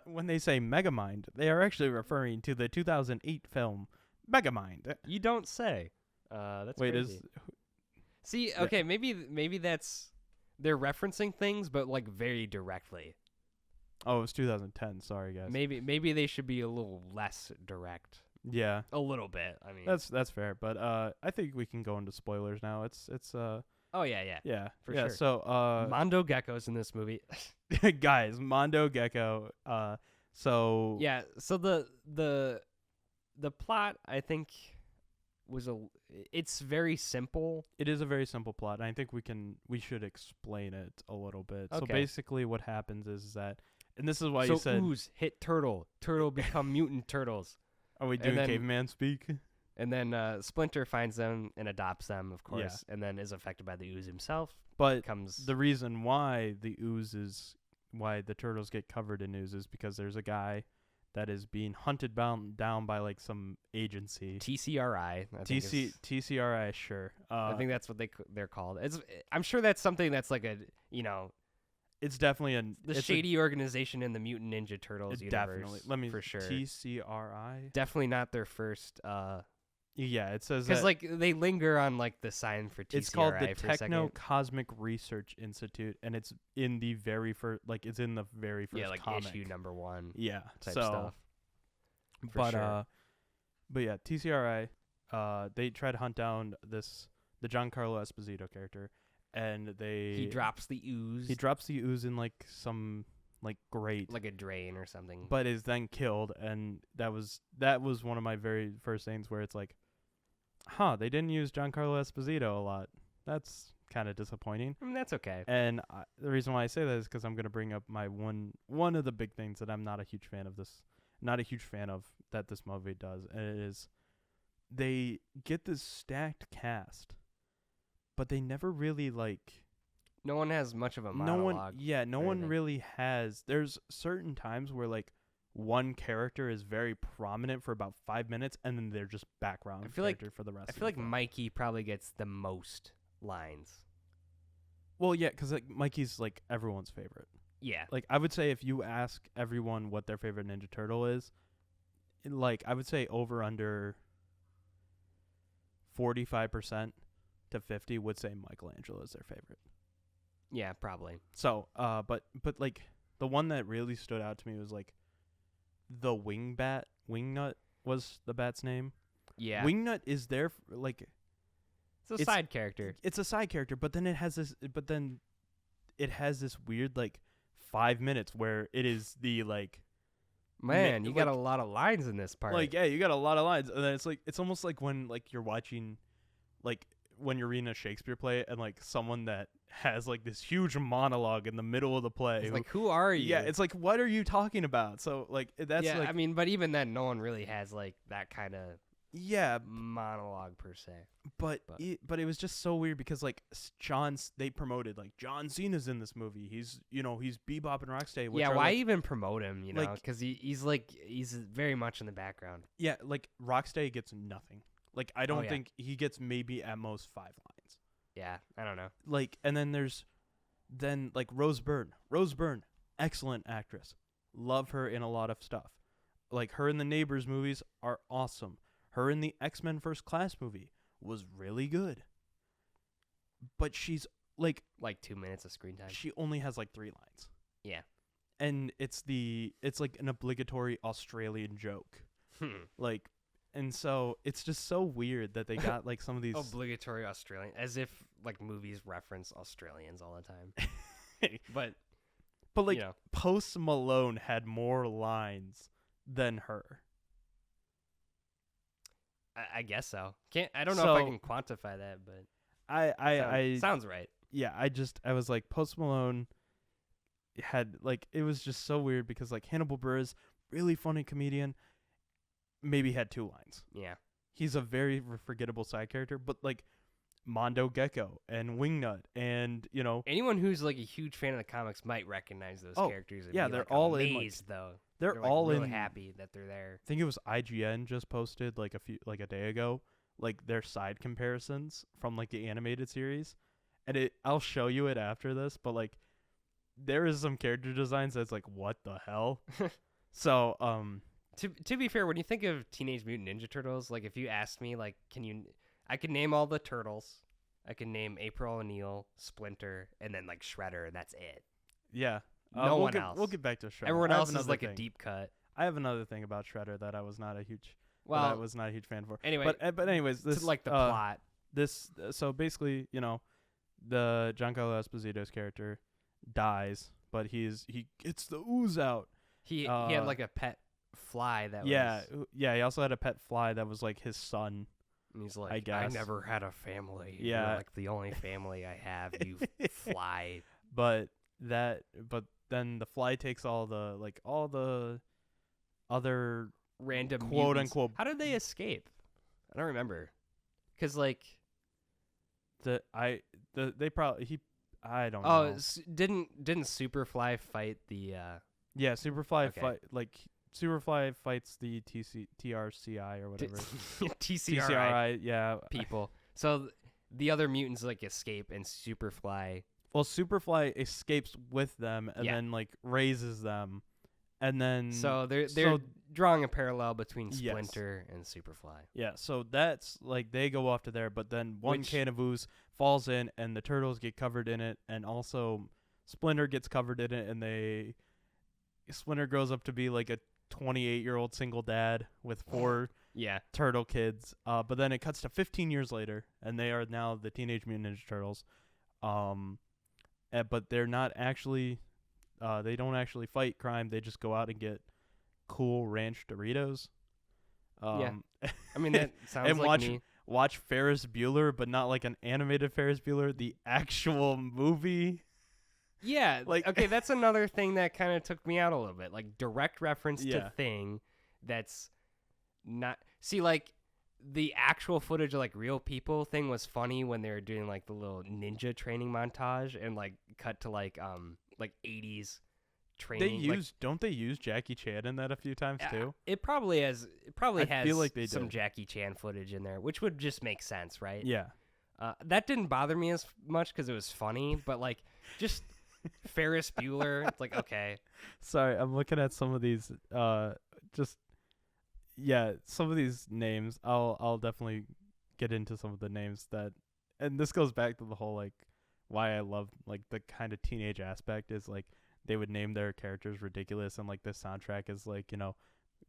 When they say Megamind, they are actually referring to the 2008 film Megamind. You don't say. That's crazy. See, okay, maybe that's they're referencing things, but like very directly. Oh, it was 2010. Sorry, guys. Maybe they should be a little less direct. Yeah, a little bit. I mean, that's fair. But I think we can go into spoilers now. It's Oh yeah. Yeah, For yeah. sure. So, Mondo Gecko's in this movie. guys, Mondo Gecko. So Yeah. So the plot, I think, it's very simple. it is a very simple plot, and I think we should explain it a little bit. So Okay. basically, what happens is that, and this is why So you said, ooze hit turtle. Turtle become mutant turtles. "Are we doing then- caveman speak?" And then Splinter finds them and adopts them, of course, and then is affected by the ooze himself. But Becomes the reason why why the turtles get covered in ooze is because there's a guy that is being hunted down by like some agency. TCRI. TCRI, sure. I think that's what they're called. I'm sure that's something that's like it's definitely the shady organization in the Mutant Ninja Turtles universe. Definitely. for sure. TCRI. Definitely not their first. Yeah, it says Because that like they linger on like the sign for TCRI. it's called the for a second. Techno Cosmic Research Institute, and it's in the very first Yeah, like comic. issue number 1. Yeah, Type so stuff. For but sure. but yeah, TCRI. They try to hunt down the Giancarlo Esposito character, and He drops the ooze. He drops the ooze in like some like grate, like a drain or something. but is then killed, and that was one of my very first things where it's like, they didn't use Giancarlo Esposito a lot. That's kind of disappointing. I mean, that's okay. And the reason why I say that is because I'm going to bring up my one of the big things that I'm not a huge fan of that this movie does, and it is they get this stacked cast, but they never really like. No one has much of a monologue. No one really has. There's certain times where like one character is very prominent for about 5 minutes, and then they're just background character for the rest. I feel like Mikey probably gets the most lines. Well, yeah, because like Mikey's like everyone's favorite. Yeah. Like I would say if you ask everyone what their favorite Ninja Turtle is, like I would say over under 45% to 50% would say Michelangelo is their favorite. Yeah, probably. So, but like the one that really stood out to me was like the Wingnut was the bat's name. Yeah. Wingnut is there like it's a side character. It's a side character, but then it has this weird like 5 minutes where it is the like man, you got a lot of lines in this part. Like, yeah, you got a lot of lines, and then it's almost like when like you're watching like when you're reading a Shakespeare play and like someone that has like this huge monologue in the middle of the play. It's like, who are you? Yeah, it's like, what are you talking about? So like that's yeah, like, I mean, but even then, no one really has like that kind of monologue per se. But it was just so weird because like they promoted like John Cena's in this movie. He's Bebop and Rocksteady. Yeah, why even promote him? You know, like, because he's very much in the background. Yeah, like Rocksteady gets nothing. Like I don't yeah. think he gets maybe at most 5 lines. Yeah, I don't know. Like, and then there's like Rose Byrne. Rose Byrne, excellent actress. Love her in a lot of stuff. Like her in the Neighbors movies are awesome. Her in the X-Men First Class movie was really good. But she's like 2 minutes of screen time. She only has like 3 lines. Yeah. And it's like an obligatory Australian joke. Like, and so it's just so weird that they got like some of these obligatory Australian, as if like movies reference Australians all the time. but like Post Malone had more lines than her. I guess so. I don't know if I can quantify that, but I sounds right. Yeah, I was like Post Malone had like, it was just so weird because like Hannibal Buress, really funny comedian, maybe had 2 lines. Yeah. He's a very forgettable side character, but like Mondo Gecko and Wingnut and anyone who's like a huge fan of the comics might recognize those characters. And yeah, be, they're like, all amazed, in. Though They're like, all really in. happy that they're there. I think it was IGN just posted like a day ago, like their side comparisons from like the animated series, and I'll show you it after this, but like there is some character designs that's like, what the hell? So to be fair, when you think of Teenage Mutant Ninja Turtles, like if you asked me, like, I can name all the turtles. I can name April O'Neil, Splinter, and then like Shredder, and that's it. Yeah. No one else. We'll get back to Shredder. Everyone else is like a deep cut. I have another thing about Shredder that I was not a huge fan for. Anyway, but anyways, this to like the plot. So basically, the Giancarlo Esposito's character dies, but he gets the ooze out. He had like a pet fly that yeah, was... yeah. He also had a pet fly that was like his son. And he's like, I guess. never had a family. Yeah. You're like the only family I have, you fly. But then the fly takes all the other Random quote mutants. unquote. How did they escape? I don't remember. Because like... I don't know. Oh, didn't Superfly fight the... Yeah, Superfly Okay. Superfly fights the TRCI or whatever. TCRI yeah. people. So the other mutants like escape, and Superfly... Well, Superfly escapes with them and Yeah. then like raises them, and then So they're drawing a parallel between Splinter and Superfly. Yeah, so that's like they go off to there, but then one can of ooze falls in, and the turtles get covered in it, and also Splinter gets covered in it, and Splinter grows up to be like a 28-year-old single dad with 4 turtle kids. But then it cuts to 15 years later, and they are now the Teenage Mutant Ninja Turtles. But they're not actually, they don't actually fight crime. They just go out and get cool ranch Doritos. I mean, that sounds and like me. Watch Ferris Bueller, but not like an animated Ferris Bueller, the actual movie. Yeah, okay, that's another thing that kind of took me out a little bit. Like, direct reference to thing that's not... See, like, the actual footage of, like, real people thing was funny when they were doing, like, the little ninja training montage and, like, cut to, like 80s training. Don't they use Jackie Chan in that a few times, too? It probably has... It probably has feel like they some did. Jackie Chan footage in there, which would just make sense, right? Yeah. That didn't bother me as much because it was funny, but, like, just... Ferris Bueller. It's like, okay. Sorry, I'm looking at some of these. Some of these names. I'll definitely get into some of the names and this goes back to the whole like why I love like the kind of teenage aspect is like they would name their characters ridiculous, and like the soundtrack is like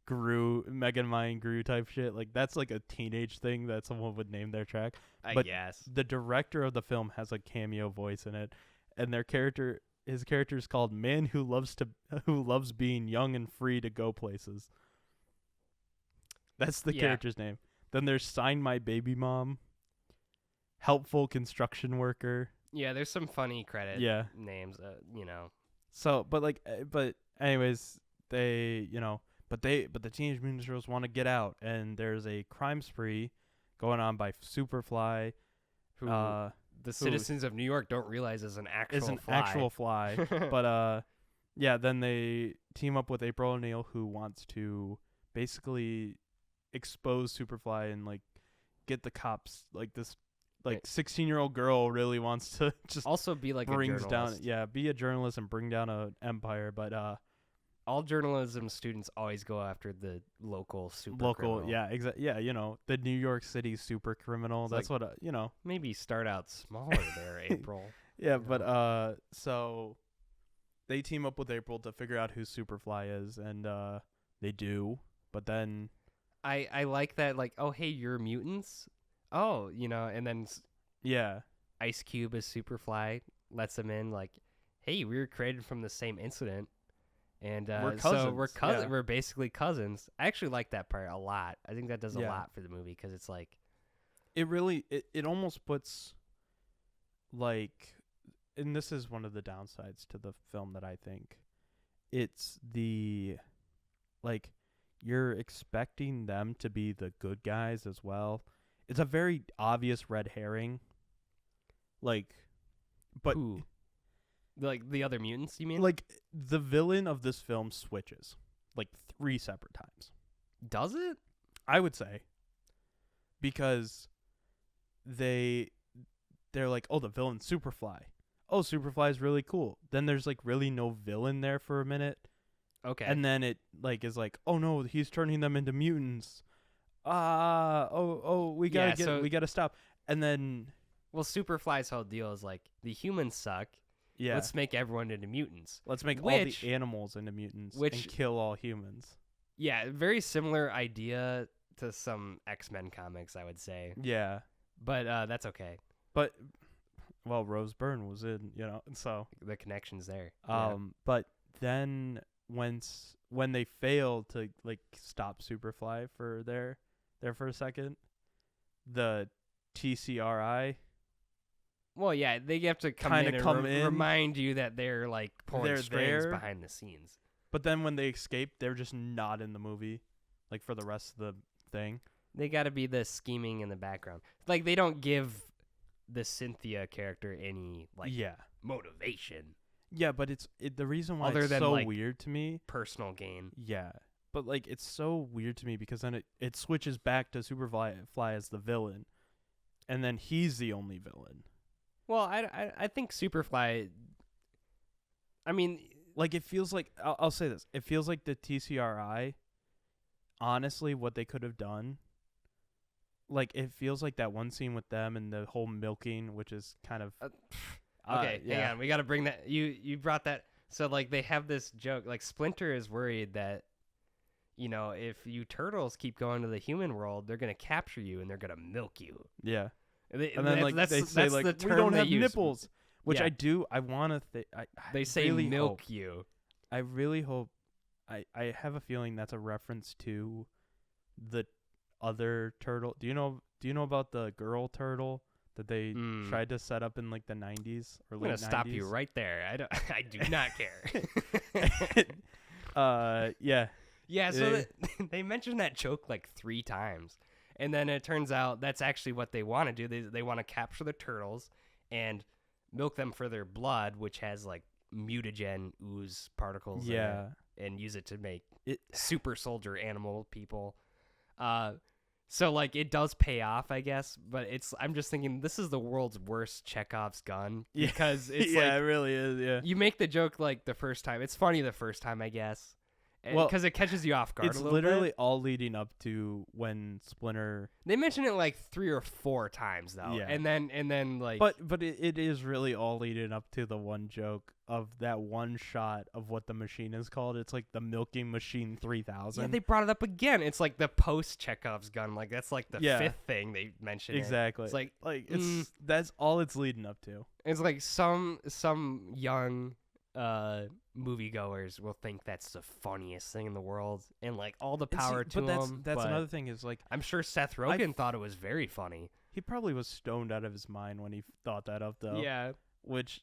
Gru, Mega Man Gru type shit. Like that's like a teenage thing that someone would name their track. I guess the director of the film has a cameo voice in it. And his character is called Man Who Loves Being Young and Free to Go Places. That's the character's name. Then there's Sign My Baby Mom, Helpful Construction Worker. Yeah, there's some funny credit names, So, but anyways, they, but the Teenage Mutant Ninja Turtles want to get out, and there's a crime spree going on by Superfly, who the citizens of New York don't realize is an actual fly. But then they team up with April O'Neil, who wants to basically expose Superfly and like get the cops. Like this 16-year-old girl really wants to just also be like a journalist. Be a journalist and bring down an empire. But all journalism students always go after the local criminal. The New York City super criminal. That's like, what maybe start out smaller there, April. But so they team up with April to figure out who Superfly is, and they do. But then I like that, like, oh hey, you're mutants. Oh, and then Ice Cube is Superfly, lets them in, like, hey, we were created from the same incident. And we're cousins. So we're cousins. Yeah. We're basically cousins. I actually like that part a lot. I think that does a lot for the movie because it's like, it really it almost puts like, and this is one of the downsides to the film that I think it's the like you're expecting them to be the good guys as well. It's a very obvious red herring. Like, but. Ooh. Like the other mutants, you mean? Like the villain of this film switches like 3 separate times. Does it? I would say. Because they're like, oh, the villain's Superfly. Oh, Superfly is really cool. Then there's like really no villain there for a minute. Okay. And then it like is like, oh no, he's turning them into mutants. We gotta stop. And then Superfly's whole deal is like the humans suck. Yeah. Let's make everyone into mutants. Let's make all the animals into mutants and kill all humans. Yeah, very similar idea to some X-Men comics, I would say. Yeah. But that's okay. But well, Rose Byrne was in, and so The connection's there. but then when they failed to like stop Superfly for there for a second, the TCRI Well, yeah, they have to come Kinda in and come in. remind you that they're like pulling They're strings there. behind the scenes. but then when they escape, they're just not in the movie like for the rest of the thing. They got to be the scheming in the background. Like they don't give the Cynthia character any like Yeah. motivation, Yeah, but the reason why Other it's than, so like- weird to me. personal gain. Yeah. But like it's so weird to me because then it switches back to Superfly as the villain. And then he's the only villain. Well, I think Superfly. I mean, Like it feels like I'll say this. It feels like the TCRI, honestly, what they could have done. Like it feels like that one scene with them and the whole milking, which is kind of okay, yeah. hang on. We got to bring that. You brought that. So like they have this joke. Like Splinter is worried that, if you turtles keep going to the human world, they're gonna capture you and they're gonna milk you. Yeah. And then that's, like that's, they say that's like the term we don't they have use. nipples, which Yeah. I want to They say really milk hope, you. I really hope I have a feeling that's a reference to the other turtle. Do you know about the girl turtle that they tried to set up in like the 90s or I'm late gonna 90s? stop you right there. I do not care. Yeah. Yeah, so they mentioned that joke like 3 times. And then it turns out that's actually what they want to do. They want to capture the turtles and milk them for their blood, which has like mutagen ooze particles in Yeah. it, and use it to make It super soldier animal people. So like it does pay off, I guess, but I'm just thinking this is the world's worst Chekhov's gun Yeah. because it's yeah, like it really is, yeah. you make the joke like the first time. It's funny the first time, I guess. Well, Because it catches you off guard It's a little literally bit. all leading up to when Splinter. They mention it like 3 or 4 times though, Yeah. and then like. But it is really all leading up to the one joke of that one shot of what the machine is called. It's like the Milking Machine 3000. yeah, they brought it up again. It's like the post Chekhov's gun. Like that's like the Yeah. 5th thing they mentioned. Exactly. It's like it's that's all it's leading up to. it's like some young moviegoers will think that's the funniest thing in the world, and like all the power to but that's them. that's but another thing is like I'm sure Seth Rogen thought it was very funny. he probably was stoned out of his mind when he thought that up though. Yeah, Which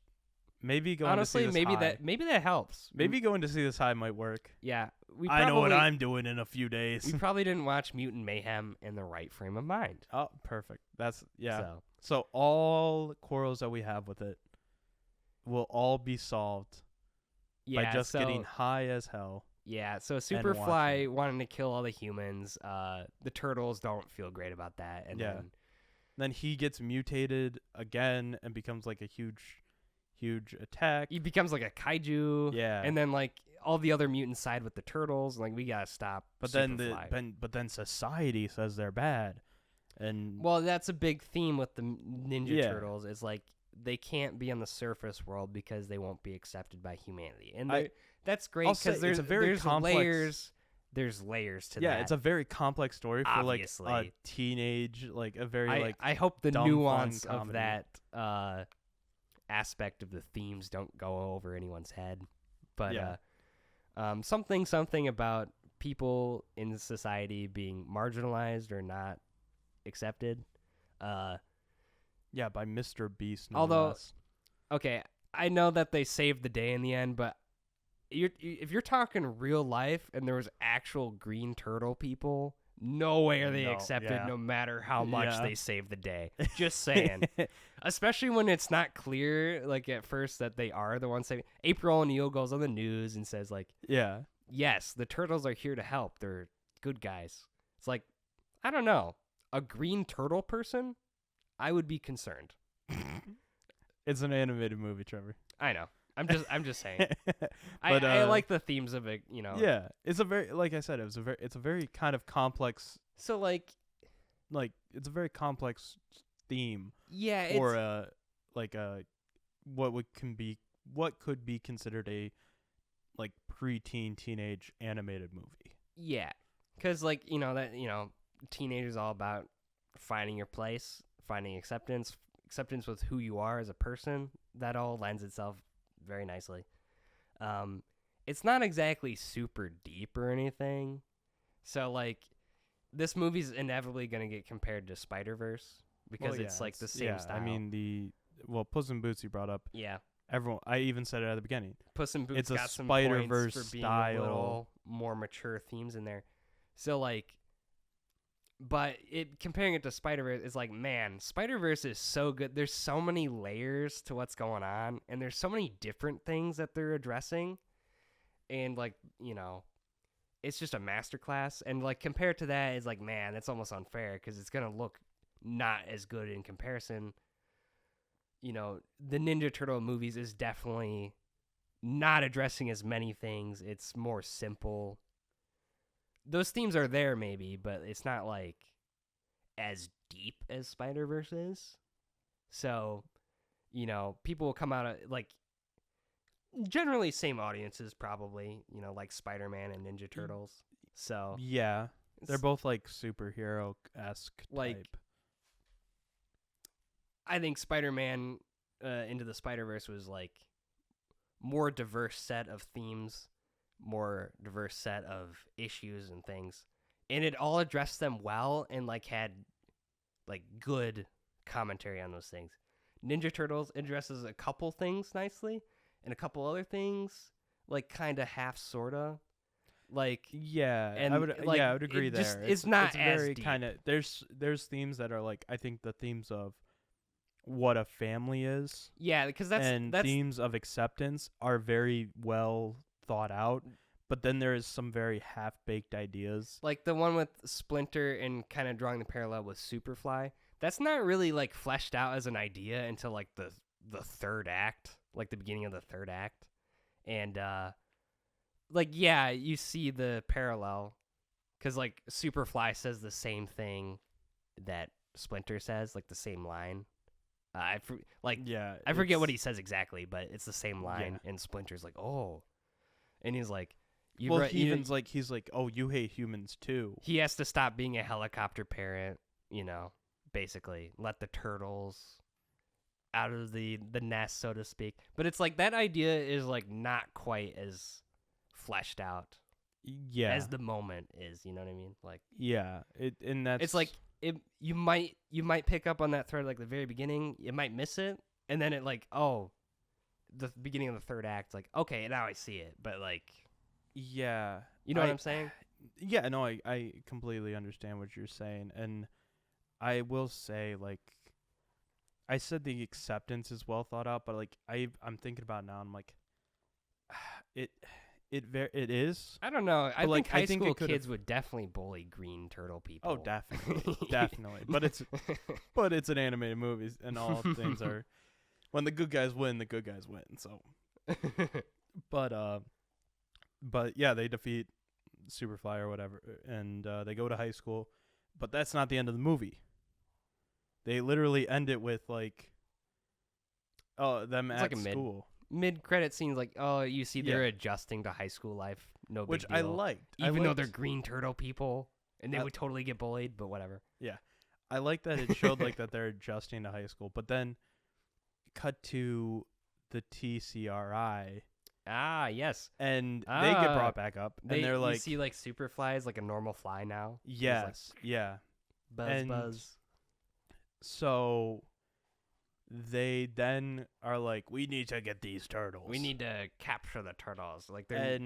maybe going honestly, to see this maybe that helps. maybe going to see this high might work. Yeah, I know what I'm doing in a few days. We probably didn't watch Mutant Mayhem in the right frame of mind. Oh, perfect. That's yeah. So, So all quarrels that we have with it will all be solved yeah, by just so, getting high as hell. Yeah, so watching Superfly wanting to kill all the humans. The turtles don't feel great about that. And Yeah. Then he gets mutated again and becomes like a huge attack. he becomes like a kaiju. Yeah. And then like all the other mutants side with the turtles. Like we gotta stop. But Superfly. then society says they're bad. And Well, that's a big theme with the Ninja Yeah. Turtles. Is like they can't be on the surface world because they won't be accepted by humanity. And that's great I'll say because there's it's a very there's complex- layers. There's layers to that. yeah, it's a very complex story for like Obviously. a teenage, like a very I hope the dumb, fun nuance of comedy. that aspect of the themes don't go over anyone's head. But Yeah. something about people in society being marginalized or not accepted. yeah, by Mr. Beast. No Although- less. Okay, I know that they saved the day in the end, but if you're talking real life and there was actual green turtle people, no way are they No, accepted yeah. no matter how much Yeah. they save the day. Just saying. Especially when it's not clear, like at first, that they are the ones saving. April O'Neil goes on the news and says, like, Yeah. yes, the turtles are here to help. They're good guys. It's like, I don't know. A green turtle person? I would be concerned. It's an animated movie, Trevor. I know. I'm just saying. But, I like the themes of it, Yeah, it's a very, like I said, it's a very kind of complex, So like it's a very complex theme yeah, for it's what could be considered a like preteen teenage animated movie. yeah. Cuz teenagers all about finding your place, finding acceptance, acceptance with who you are as a person. That all lends itself very nicely. It's not exactly super deep or anything. So, like, this movie's inevitably going to get compared to Spider-Verse because it's like the same style. I mean, Puss in Boots you brought up. Yeah. I even said it at the beginning. Puss in Boots It's a got some Spider-Verse points for being style. a little more mature themes in there. So, like, but comparing it to Spider-Verse is like, man, Spider-Verse is so good. There's so many layers to what's going on, and there's so many different things that they're addressing. And, like, you know, it's just a masterclass. And, like, compared to that, it's like, man, that's almost unfair because it's going to look not as good in comparison. You know, the Ninja Turtle movies is definitely not addressing as many things. It's more simple. Those themes are there maybe, but it's not like as deep as Spider-Verse is. So, you know, people will come out of like generally same audiences probably, you know, like Spider-Man and Ninja Turtles. So, yeah, they're both like superhero-esque like, type. I think Spider-Man Into the Spider-Verse was like more diverse set of themes, more diverse set of issues and things, and it all addressed them well and like had like good commentary on those things. Ninja Turtles addresses a couple things nicely and a couple other things like kind of half sorta like, yeah, and I would like, I would agree it there. just, it's not it's as very deep. kind of there's themes that are like I think the themes of what a family is. Yeah, because that's themes of acceptance are very well thought out, but then there is some very half-baked ideas. Like the one with Splinter and kind of drawing the parallel with Superfly. That's not really like fleshed out as an idea until like the third act, like the beginning of the third act. And like, yeah, you see the parallel because like Superfly says the same thing that Splinter says, like the same line. I forget what he says exactly, but it's the same line. Yeah. And Splinter's like, oh, and he's like, he's like, oh, you hate humans too. He has to stop being a helicopter parent, you know, basically let the turtles out of the nest, so to speak. But it's like that idea is like not quite as fleshed out, as the moment is. You know what I mean? Like, yeah, it's like you might pick up on that thread like the very beginning. You might miss it, and then it like, oh, the beginning of the third act, like, okay, now I see it. But like, yeah, you know what I'm saying? Yeah, no, I completely understand what you're saying, and I will say, like, I said the acceptance is well thought out, but like I'm thinking about it now, I'm like, it is. I don't know. I like, think high school could've... kids would definitely bully green turtle people. Oh, definitely, definitely. But it's an animated movie, and all things are when the good guys win, the good guys win. So, but yeah, they defeat Superfly or whatever, and they go to high school. But that's not the end of the movie. They literally end it with like, them it's at like school. Mid-credit scenes, like, oh, you see they're adjusting to high school life. No big Which deal. I liked. Even though they're green turtle people, and they would totally get bullied, but whatever. Yeah. I like that it showed like that they're adjusting to high school. But then cut to the TCRI. Ah, yes. And they get brought back up. And they're like... You see like Superfly is like a normal fly now. Yes. Like, yeah. Buzz. So... They then are like, we need to get these turtles. We need to capture the turtles. Like they're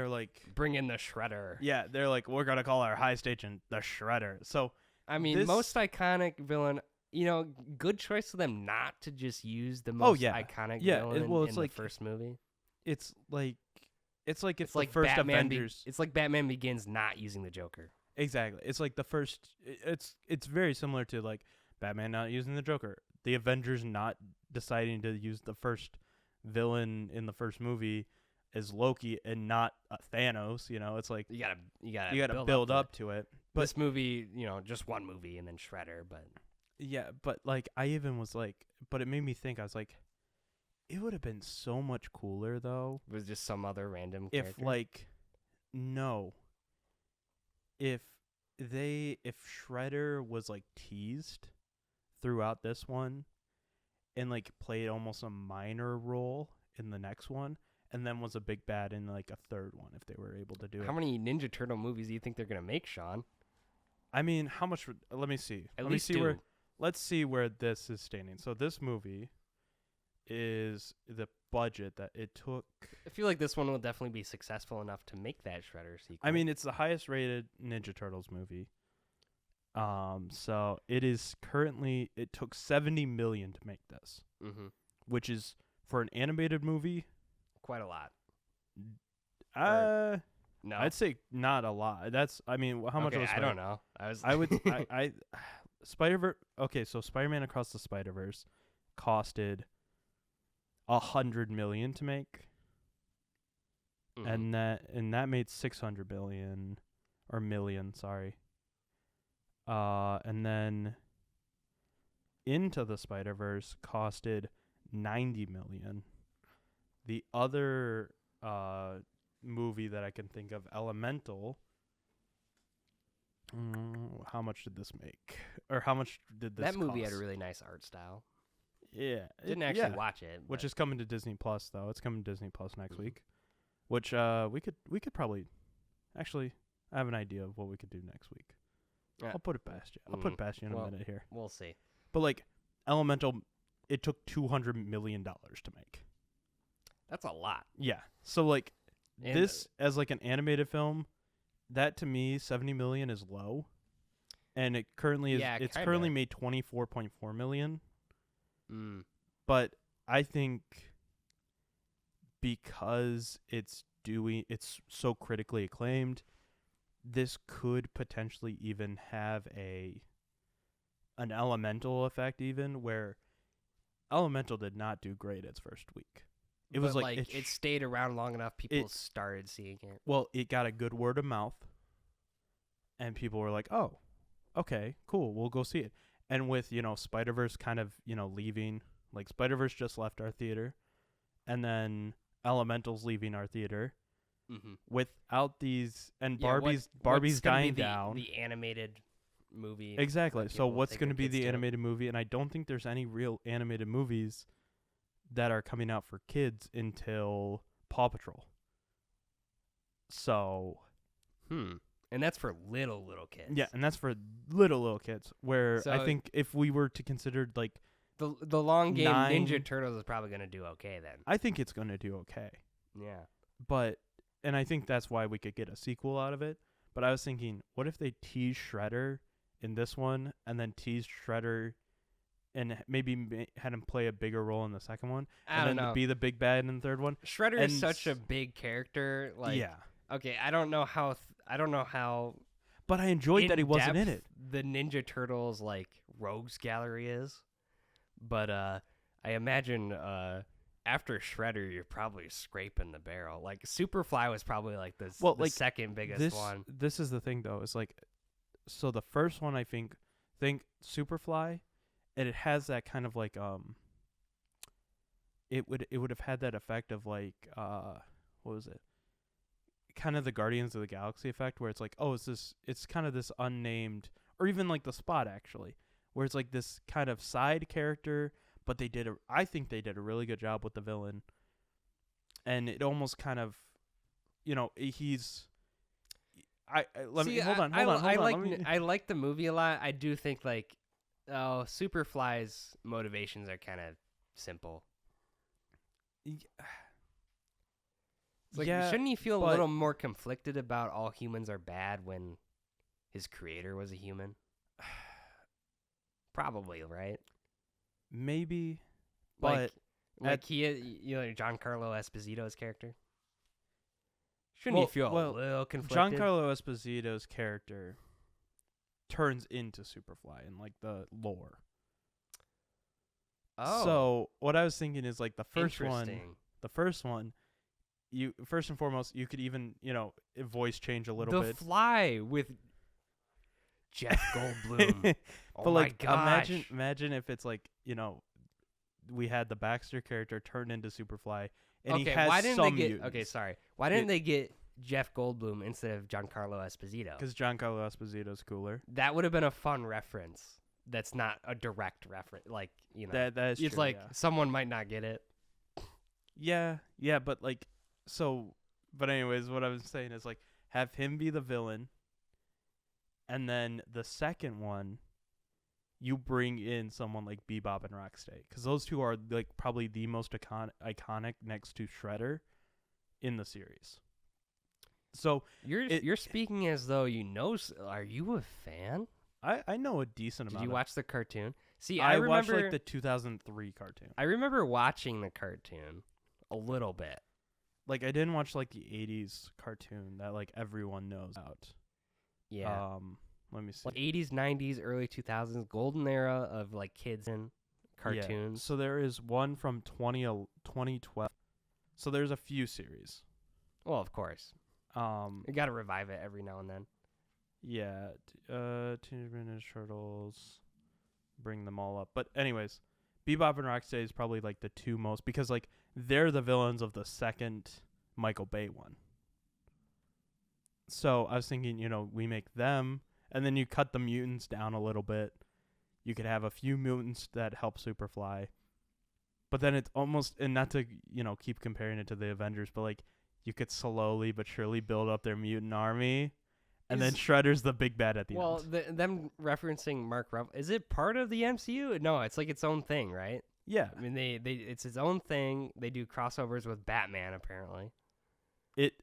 like, bring in the Shredder. Yeah, they're like, we're gonna call our high station the Shredder. So I mean, most iconic villain. You know, good choice for them not to just use the most iconic villain in the first movie. It's like if the first Batman Avengers. It's like Batman Begins not using the Joker. Exactly. It's like the first. It's very similar to like Batman not using the Joker, the Avengers not deciding to use the first villain in the first movie as Loki and not Thanos. You know, it's like you gotta build up to it. But this movie, you know, just one movie and then Shredder. But yeah, but like I even was like, but it made me think. I was like, it would have been so much cooler though. It was just some other random if character. like, no. If Shredder was like teased throughout this one and like played almost a minor role in the next one, and then was a big bad in like a third one if they were able to do it. How many Ninja Turtle movies do you think they're gonna make, Sean? I mean, how much? Let me see. At least two. Let's see where this is standing. So this movie is the budget that it took. I feel like this one will definitely be successful enough to make that Shredder sequel. I mean, it's the highest rated Ninja Turtles movie. So it is currently. It took $70 million to make this, which is for an animated movie quite a lot. No, I'd say not a lot. That's. I mean, how much? I don't know. I would. I Spider-Verse. Okay, so Spider-Man Across the Spider-Verse costed $100 million to make, and that made $600 million. Sorry. And then Into the Spider-Verse costed $90 million. The other movie that I can think of, Elemental. How much did this make? Or how much did this That movie cost? had a really nice art style. Yeah. Didn't actually watch it. Which is coming to Disney Plus, though. It's coming to Disney Plus next week. Which we could probably... Actually, I have an idea of what we could do next week. I'll put it past you. I'll put it past you in a minute here. We'll see. But, like, Elemental, it took $200 million to make. That's a lot. Yeah. So, like, this, as, like, an animated film... That to me, $70 million is low, and it currently is. It's currently made $24.4 million. But I think because it's so critically acclaimed, this could potentially even have an Elemental effect, even where Elemental did not do great its first week. It was like it stayed around long enough. People started seeing it. Well, it got a good word of mouth, and people were like, "Oh, okay, cool, we'll go see it." And with Spider-Verse kind of leaving, like Spider-Verse just left our theater, and then Elemental's leaving our theater. Without these, and Barbie's dying down. The animated movie. Exactly. So what's going to be the animated movie? And I don't think there's any real animated movies that are coming out for kids until Paw Patrol. So, and that's for little kids. Yeah, and that's for little kids. Where I think if we were to consider like the long game, Ninja Turtles is probably going to do okay then. I think it's going to do okay. Yeah, and I think that's why we could get a sequel out of it. But I was thinking, what if they tease Shredder in this one, and then tease Shredder and maybe had him play a bigger role in the second one, and then be the big bad in the third one. Shredder is such a big character. Like, okay, I don't know how. But I enjoyed that he wasn't in it. The Ninja Turtles like rogues gallery is, but I imagine after Shredder, you're probably scraping the barrel. Like Superfly was probably like the second biggest one. This is the thing though. It's like, so the first one I think Superfly. And it has that kind of like it would have had that effect of like what was it? Kind of the Guardians of the Galaxy effect, where it's like, oh, it's kind of this unnamed, or even like the Spot actually, where it's like this kind of side character, but I think they did a really good job with the villain, and it almost kind of, he's. Hold on. I like the movie a lot. I do think like. Oh, Superfly's motivations are kind of simple. Like, shouldn't he feel a little more conflicted about all humans are bad when his creator was a human? Probably, right? Maybe, but he, Giancarlo Esposito's character. Shouldn't he feel a little conflicted? Giancarlo Esposito's character turns into Superfly in like the lore. Oh. So what I was thinking is like the first one, you first and foremost, you could even, voice change a little bit. The Fly with Jeff Goldblum. But my gosh. Imagine if it's like, we had the Baxter character turn into Superfly and he has mutants. Okay, sorry. Why didn't they get Jeff Goldblum instead of Giancarlo Esposito? Because Giancarlo Esposito's cooler. That would have been a fun reference. that's not a direct reference. Like, That's it's true, like yeah. someone might not get it. Yeah, but like, but anyways, what I was saying is like, have him be the villain, and then the second one, you bring in someone like Bebop and Rocksteady, because those two are like probably the most iconic next to Shredder in the series. So You're speaking as though you know. Are you a fan? I know a decent amount. Did you watch the cartoon? See, I remember watched like the 2003 cartoon. I remember watching the cartoon a little bit. Like, I didn't watch like the 80s cartoon that like everyone knows about. Yeah. Let me see. Like 80s, 90s, early 2000s, golden era of like kids in cartoons. Yeah. So there is one from 2012. So there's a few series. Well, of course. You got to revive it every now and then. Yeah. Teenage Mutant Ninja Turtles. Bring them all up. But anyways, Bebop and Rocksteady is probably like the two most, because like they're the villains of the second Michael Bay one. So I was thinking, we make them, and then you cut the mutants down a little bit. You could have a few mutants that help Superfly. But then it's almost, and not to, keep comparing it to the Avengers, but like you could slowly but surely build up their mutant army, and then Shredder's the big bad at the end. Well, them referencing Mark Ruffalo, is it part of the MCU? No, it's like its own thing, right? Yeah. I mean, it's its own thing. They do crossovers with Batman, apparently.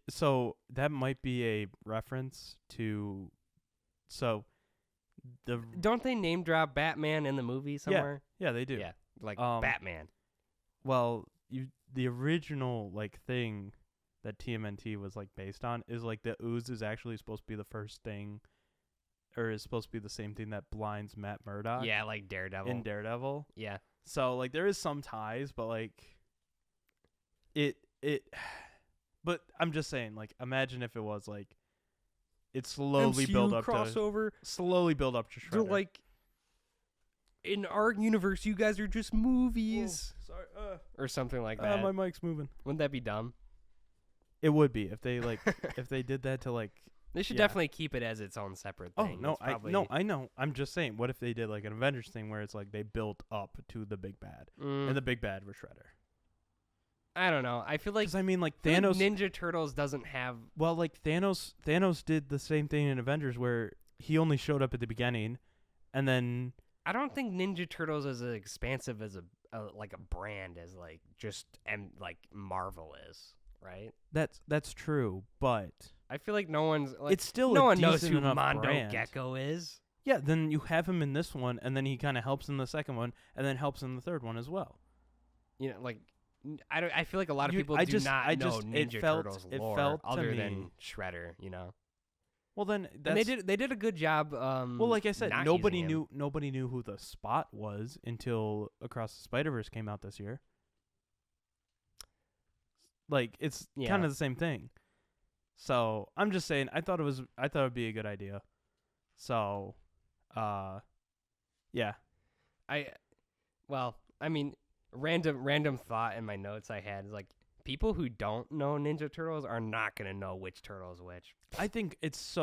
So that might be a reference to, don't they name drop Batman in the movie somewhere? Yeah, they do. Yeah, like Batman. Well, the original like thing that TMNT was like based on is like the ooze is actually supposed to be the first thing, or is supposed to be the same thing that blinds Matt Murdock. Yeah, like Daredevil. In Daredevil. Yeah. So like there is some ties, but like it but I'm just saying, like, imagine if it was like it slowly MCU build up crossover. Slowly build up to Shredder. So like in our universe, you guys are just movies. Whoa, sorry. Or something like that. My mic's moving. Wouldn't that be dumb? It would be if they like if they did that to like. They should definitely keep it as its own separate thing. Oh no, I know. I'm just saying, what if they did like an Avengers thing where it's like they built up to the big bad, and the big bad was Shredder. I don't know. I feel like, 'cause I mean, like Thanos, Ninja Turtles doesn't have. Well, like Thanos did the same thing in Avengers where he only showed up at the beginning, and then I don't think Ninja Turtles is as expansive as a brand as like just like Marvel is, right? That's true, but I feel like no one's like, it's still no a one knows decent who enough Mondo brand. Gecko is. Yeah, then you have him in this one, and then he kind of helps in the second one, and then helps in the third one as well. Like I feel like a lot of people know Ninja Turtles lore other than Shredder. Well, then and they did a good job. Well, like I said, not nobody using knew who the Spot was until Across the Spider-Verse came out this year. Like it's kind of the same thing. So I'm just saying, I thought it'd be a good idea. So, yeah. I mean, random thought in my notes I had is like, people who don't know Ninja Turtles are not gonna know which turtle is which. I think it's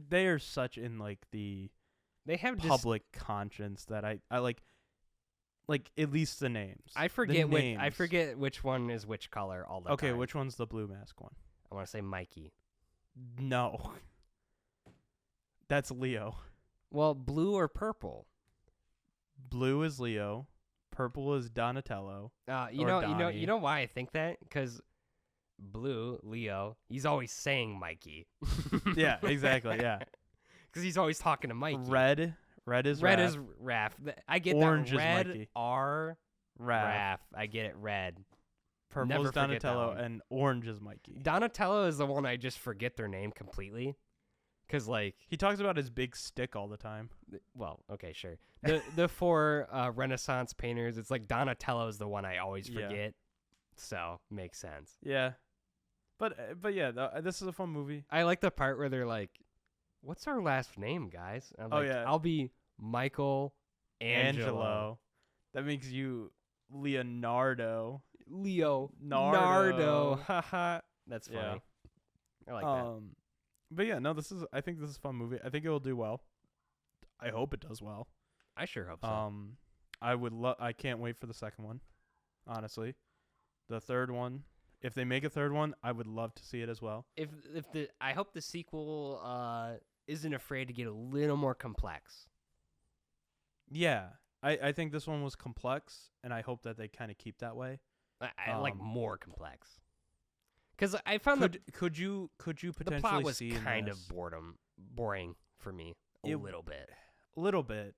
they are such in like the they have public conscience that I like at least the names. I forget which one is which color all the time. Okay, which one's the blue mask one? I want to say Mikey. No. That's Leo. Well, blue or purple? Blue is Leo. Purple is Donatello. You know why I think that? Because blue, Leo, he's always saying Mikey. Yeah, exactly. Yeah. Because he's always talking to Mikey. Red is Raph. I get Orange that. Red is Mikey. R Raph. I get it. Red. Purple is Donatello and orange is Mikey. Donatello is the one I just forget their name completely. Because, like... He talks about his big stick all the time. Well, okay, sure. The four Renaissance painters, it's like Donatello's the one I always forget. Yeah. So, makes sense. Yeah. But yeah, this is a fun movie. I like the part where they're like, what's our last name, guys? I'm like, yeah. I'll be Michael Angelo. That makes you Leonardo. Leonardo. Haha. That's funny. Yeah. I like that. But yeah, no, I think this is a fun movie. I think it will do well. I hope it does well. I sure hope so. I can't wait for the second one. Honestly, the third one. If they make a third one, I would love to see it as well. I hope the sequel isn't afraid to get a little more complex. Yeah, I think this one was complex, and I hope that they kind of keep that way. I like more complex. Because I found could you potentially the plot was see kind of boring for me a little bit,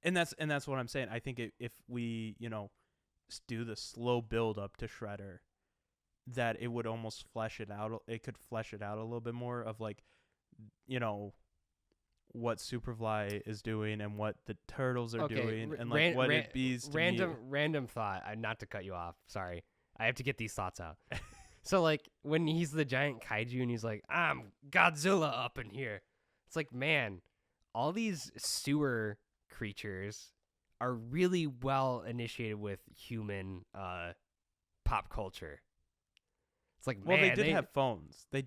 and that's what I'm saying. I think if we do the slow build up to Shredder, that it would almost flesh it out. It could flesh it out a little bit more of like, what Superfly is doing and what the Turtles are doing, and like what it bees. Random thought. Not to cut you off. Sorry, I have to get these thoughts out. So like when he's the giant kaiju and he's like, I'm Godzilla up in here. It's like, man, all these sewer creatures are really well initiated with human pop culture. It's like, well, man, they did have phones. They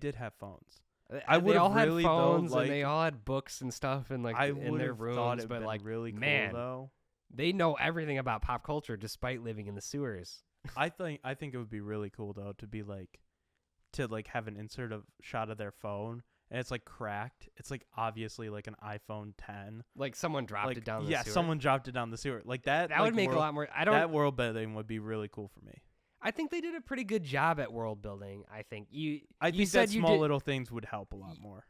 all had really, phones, though, and they all had books and stuff, and like in their rooms. But like, really cool, man, though. They know everything about pop culture despite living in the sewers. I think it would be really cool though to have an insert of shot of their phone, and it's like cracked. It's like obviously like an iPhone 10. Like someone dropped it down the sewer. Yeah, someone dropped it down the sewer. Like that. That would make a lot more. That world building would be really cool for me. I think they did a pretty good job at world building. I think you think said that small little things would help a lot more.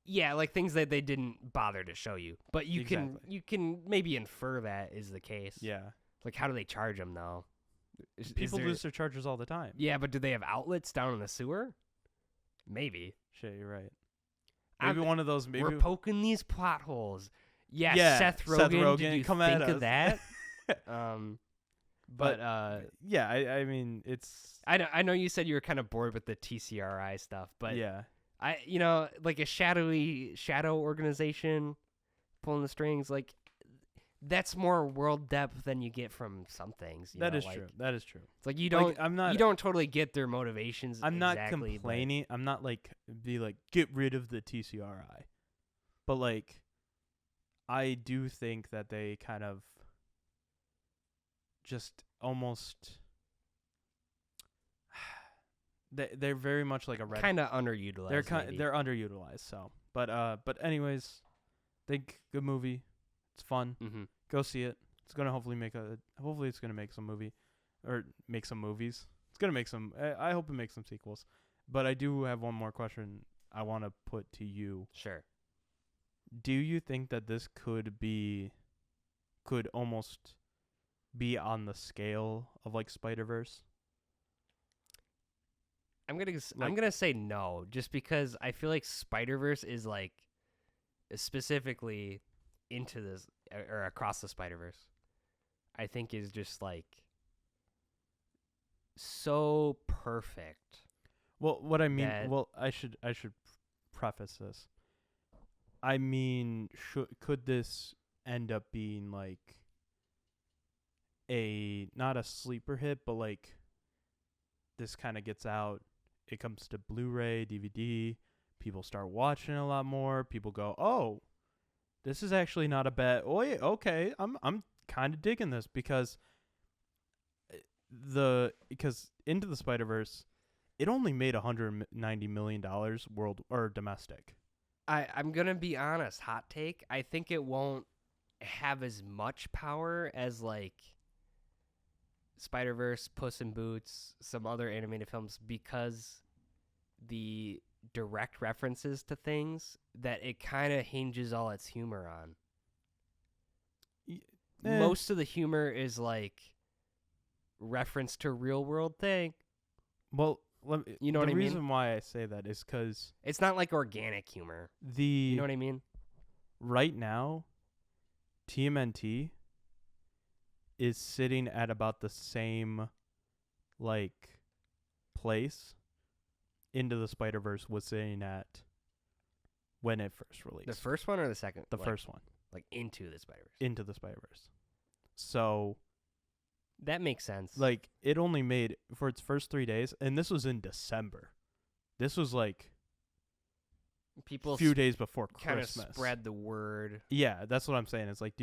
Yeah, like things that they didn't bother to show you, but you can maybe infer that is the case. Yeah. Like, how do they charge them though? People lose their chargers all the time. Yeah, but do they have outlets down in the sewer? Maybe. Shit, you're right. Maybe one of those. Maybe we're poking these plot holes. Yeah, Seth Rogen. Did you come think at of that? But yeah, I mean, it's. I know you said you were kind of bored with the TCRI stuff, but yeah, like a shadow organization pulling the strings, like that's more world depth than you get from some things. That is true. That is true. It's like you don't totally get their motivations. I'm not complaining. I'm not get rid of the TCRI, but like I do think that they kind of just almost they're very much like a red kind of underutilized. They're underutilized. So, but anyways, think good movie. It's fun. Mm-hmm. Go see it. It's gonna hopefully it's gonna make some movie or make some movies. It's gonna make some. I hope it makes some sequels. But I do have one more question I want to put to you. Sure. Do you think that this could almost be on the scale of like Spider-Verse? I'm gonna say no, just because I feel like Spider-Verse is like specifically into this or across the Spider-Verse. I think is just like so perfect. Well, what I mean, I should preface this. I mean, could this end up being like not a sleeper hit, but like this kind of gets out, it comes to Blu-ray, DVD, people start watching a lot more, people go, oh, this is actually not a bad, okay, I'm kind of digging this because Into the Spider-Verse, it only made $190 million world or domestic. I'm gonna be honest, hot take. I think it won't have as much power as like Spider-Verse, Puss in Boots, some other animated films, because the direct references to things that it kind of hinges all its humor on. Most of the humor is like reference to real world thing. Well, you know what I mean? The reason why I say that is because it's not like organic humor. You know what I mean? Right now, TMNT is sitting at about the same like place Into the Spider-Verse was sitting at when it first released. The first one or the second? The first one. Like Into the Spider-Verse. Into the Spider-Verse. So that makes sense. Like, it only made, for its first 3 days, and this was in December. This was like people few days before kind of Christmas. spread the word. Yeah, that's what I'm saying. It's like,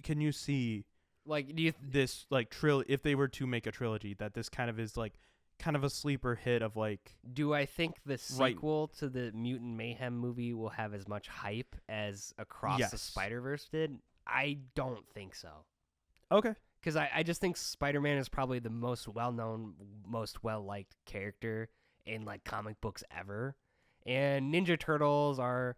can you see Like, this like if they were to make a trilogy, that this kind of is like kind of a sleeper hit of like. Do I think the sequel to the Mutant Mayhem movie will have as much hype as Across the Spider-Verse did? I don't think so. Okay. Because I just think Spider-Man is probably the most well-known, most well-liked character in like comic books ever, and Ninja Turtles are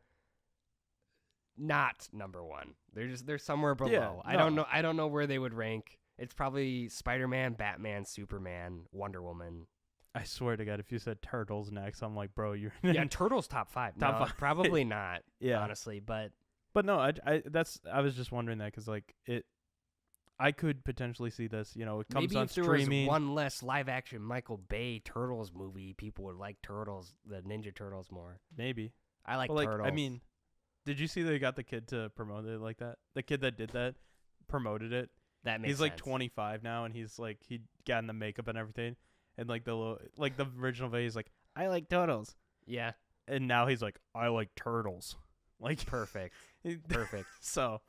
not number one. They're somewhere below. Yeah, I don't know where they would rank. It's probably Spider-Man, Batman, Superman, Wonder Woman. I swear to God, if you said Turtles next, I'm like, bro, you're Yeah, Turtles top 5. Top no, 5. Probably not. Yeah, honestly, but no, I was just wondering that because like I could potentially see this. You know, it comes maybe on if there streaming. was one less live-action Michael Bay Turtles movie, people would like the Ninja Turtles more. Maybe. I like but, Turtles. I mean, did you see they got the kid to promote it like that? The kid that did that promoted it. That makes He's like sense. 25 now, and he's like he got in the makeup and everything, and like the original video, he's like, I like turtles. Yeah, and now he's like, I like turtles. Like perfect, perfect. So,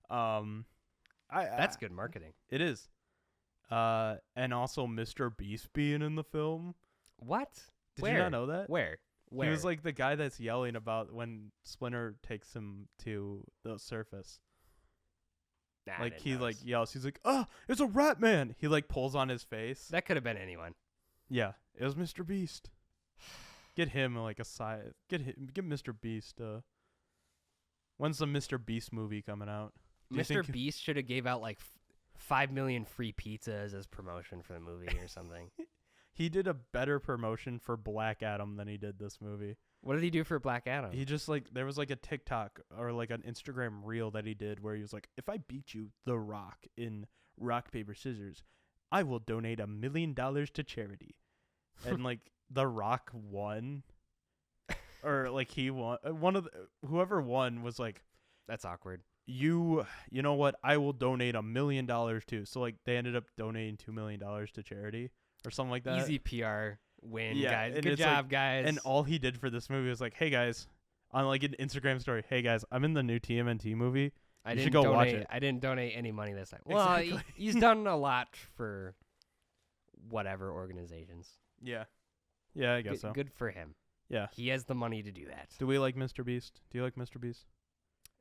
that's good marketing. It is. And also Mr. Beast being in the film. What? Did you not know that? Where? He was like the guy that's yelling about when Splinter takes him to the surface. Nah, Like he like yells. He's like, "Oh, it's a rat man!" He like pulls on his face. That could have been anyone. Yeah, it was Mr. Beast. Get him like a side. Get Mr. Beast. When's the Mr. Beast movie coming out? Mr. Beast should have gave out like 5 million free pizzas as promotion for the movie or something. He did a better promotion for Black Adam than he did this movie. What did he do for Black Adam? He just like there was like a TikTok or like an Instagram reel that he did where he was like, if I beat you, The Rock, in rock paper scissors, I will donate $1 million to charity. And like The Rock won, or like he won. Whoever won was like, that's awkward. You know what? I will donate $1 million too. So like they ended up donating $2 million to charity or something like that. Easy PR win, Yeah, guys. and Good it's job, like- guys. And all he did for this movie was like, hey guys, on like an Instagram story, hey guys, I'm in the new TMNT movie. You should go watch it. I didn't donate any money this time. Well, Exactly. he's done a lot for whatever organizations. Yeah. Yeah, I guess so. Good for him. Yeah. He has the money to do that. Do we like Mr. Beast? Do you like Mr. Beast?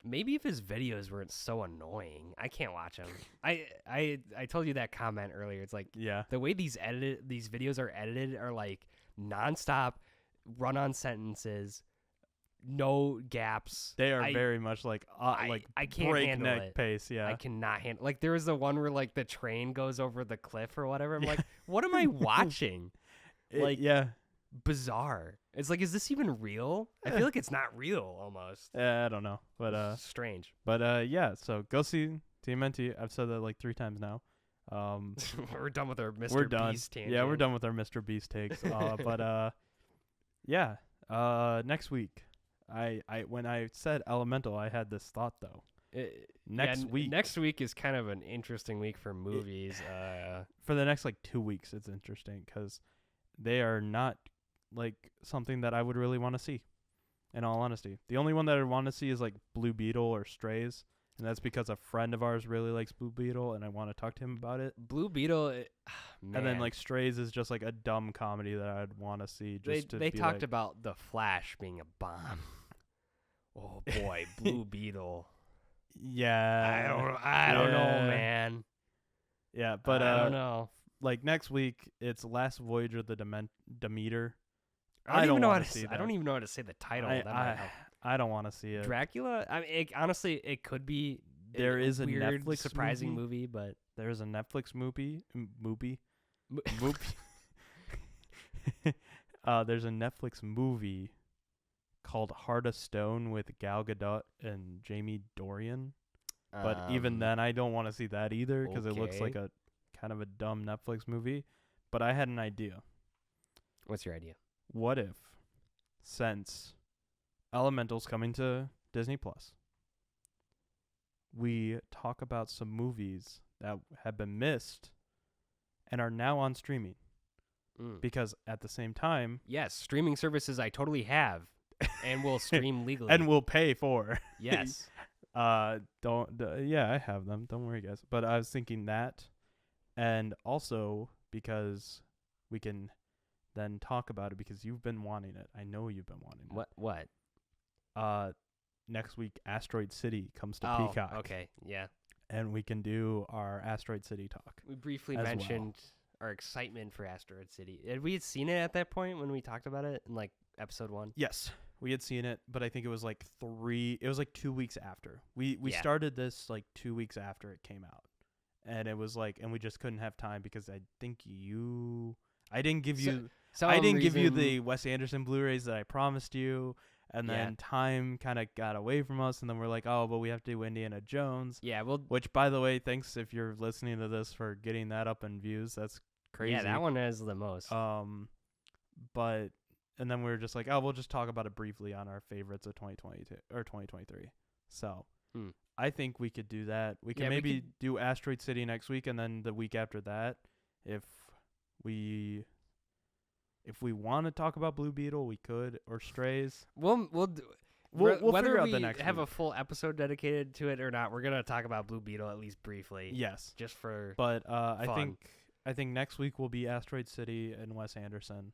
Maybe if his videos weren't so annoying, I can't watch them. I told you that comment earlier. It's like Yeah. the way these videos are edited are like nonstop, run-on sentences, no gaps. They are very much like I can't handle breakneck it. pace. Yeah. I cannot handle. Like there was the one where like the train goes over the cliff or whatever. I'm like, what am I watching? Yeah. Bizarre. It's like, is this even real? I feel like it's not real almost. I don't know, but Strange. But yeah. So go see TMNT. I've said that like 3 times now. We're done with our Mr. We're done. Beast tangent. Yeah, we're done with our Mr. Beast takes. But yeah. Next week, I when I said Elemental, I had this thought though. Next week is kind of an interesting week for movies. For the next like 2 weeks, it's interesting because they are not like something that I would really want to see. In all honesty, the only one that I want to see is like Blue Beetle or Strays, and that's because a friend of ours really likes Blue Beetle, and I want to talk to him about it. Blue Beetle, and then like Strays is just like a dumb comedy that I'd want to see. They talked about The Flash being a bomb. Oh boy, Blue Beetle. Yeah, I don't know, man. Yeah, but I don't know. Like next week, it's Last Voyage of the Demeter. I don't even know how to say that. I don't even know how to say the title. I don't want to see it. Dracula. I mean, honestly, it could be. There is a weird, Netflix surprising movie, but there is a Netflix movie. There's a Netflix movie called Heart of Stone with Gal Gadot and Jamie Dornan. But even then, I don't want to see that either because it looks like a kind of a dumb Netflix movie. But I had an idea. What's your idea? What if, since Elemental's coming to Disney Plus, we talk about some movies that have been missed and are now on streaming? Because at the same time, yes, streaming services I totally have. And we'll stream legally. and we'll pay for. Yes. Yeah, I have them. Don't worry, guys. But I was thinking that, and also because we can then talk about it because you've been wanting it. I know you've been wanting it. What? Next week, Asteroid City comes to Peacock. Okay. Yeah. And we can do our Asteroid City talk. We briefly as mentioned our excitement for Asteroid City. Had we seen it at that point when we talked about it in like episode 1? Yes, we had seen it, but I think it was like 2 weeks after. We Yeah. started this like 2 weeks after it came out. And it was like, and we just couldn't have time because I didn't give you the Wes Anderson Blu-rays that I promised you. And then time kind of got away from us, and then we're like, oh, but we have to do Indiana Jones. Yeah, well, which, by the way, thanks if you're listening to this for getting that up in views. That's crazy. Yeah, that one is the most. But and then we were just like, oh, we'll just talk about it briefly on our favorites of 2022 or 2023. So I think we could do that. We can maybe do Asteroid City next week, and then the week after that, if we want to talk about Blue Beetle, we could, or Strays. We'll whether figure out the next have week. a full episode dedicated to it or not. We're gonna talk about Blue Beetle at least briefly. Yes, just for. But fun. I think next week will be Asteroid City and Wes Anderson,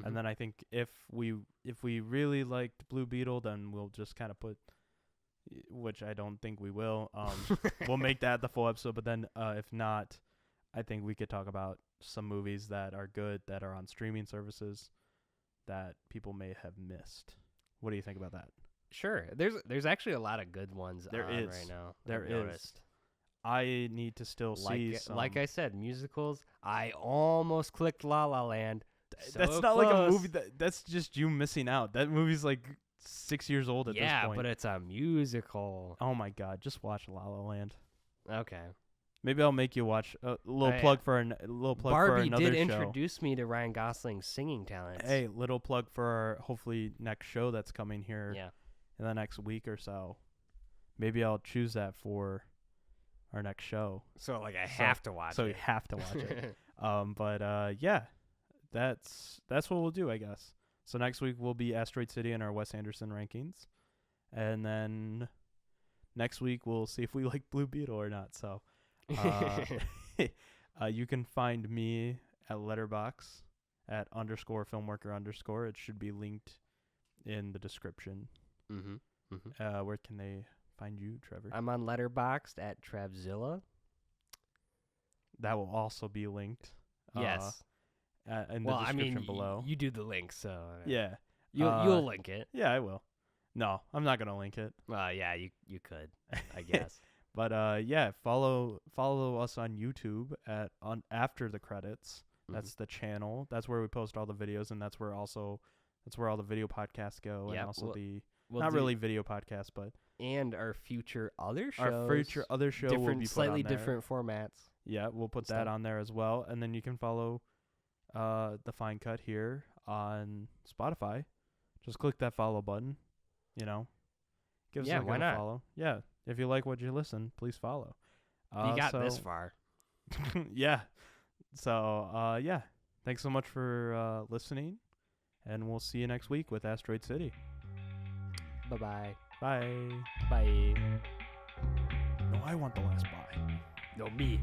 and then I think if we really liked Blue Beetle, then we'll just kind of put, which I don't think we will. We'll make that the full episode. But then if not, I think we could talk about some movies that are good that are on streaming services that people may have missed. What do you think about that? Sure. There's actually a lot of good ones there on is right now. There I've is. noticed. I need to still see some. Like I said, musicals. I almost clicked La La Land. That's not like a movie. That's just you missing out. That movie's like 6 years old at this point. Yeah, but it's a musical. Oh my God! Just watch La La Land. Okay. Maybe I'll make you watch a little plug for for Barbie another did show. Introduce me to Ryan Gosling's singing talents. Hey, little plug for our hopefully next show that's coming here in the next week or so. Maybe I'll choose that for our next show. So like I have to watch it. So you have to watch it. Yeah, that's what we'll do, I guess. So next week will be Asteroid City and our Wes Anderson rankings, and then next week we'll see if we like Blue Beetle or not. So. You can find me at Letterboxd at _filmworker_. It should be linked in the description. Where can they find you, Trevor? I'm on Letterboxd at Travzilla. That will also be linked. Yes. In the description below. You do the link, so yeah, you'll link it. Yeah, I will. No, I'm not gonna link it. Yeah, you could, I guess. But follow us on YouTube on After the Credits. That's the channel. That's where we post all the videos, and that's where all the video podcasts go, and also not really video podcasts, but and our future other shows. Our future other show will be put slightly on there. different formats. Yeah, we'll put that on there as well, and then you can follow the Fine Cut here on Spotify. Just click that follow button. Give us a why not? follow. Yeah. If you like what you listen, please follow. You got this far. Yeah. So, thanks so much for listening, and we'll see you next week with Asteroid City. Bye-bye. Bye. Bye. No, I want the last bye. No, me.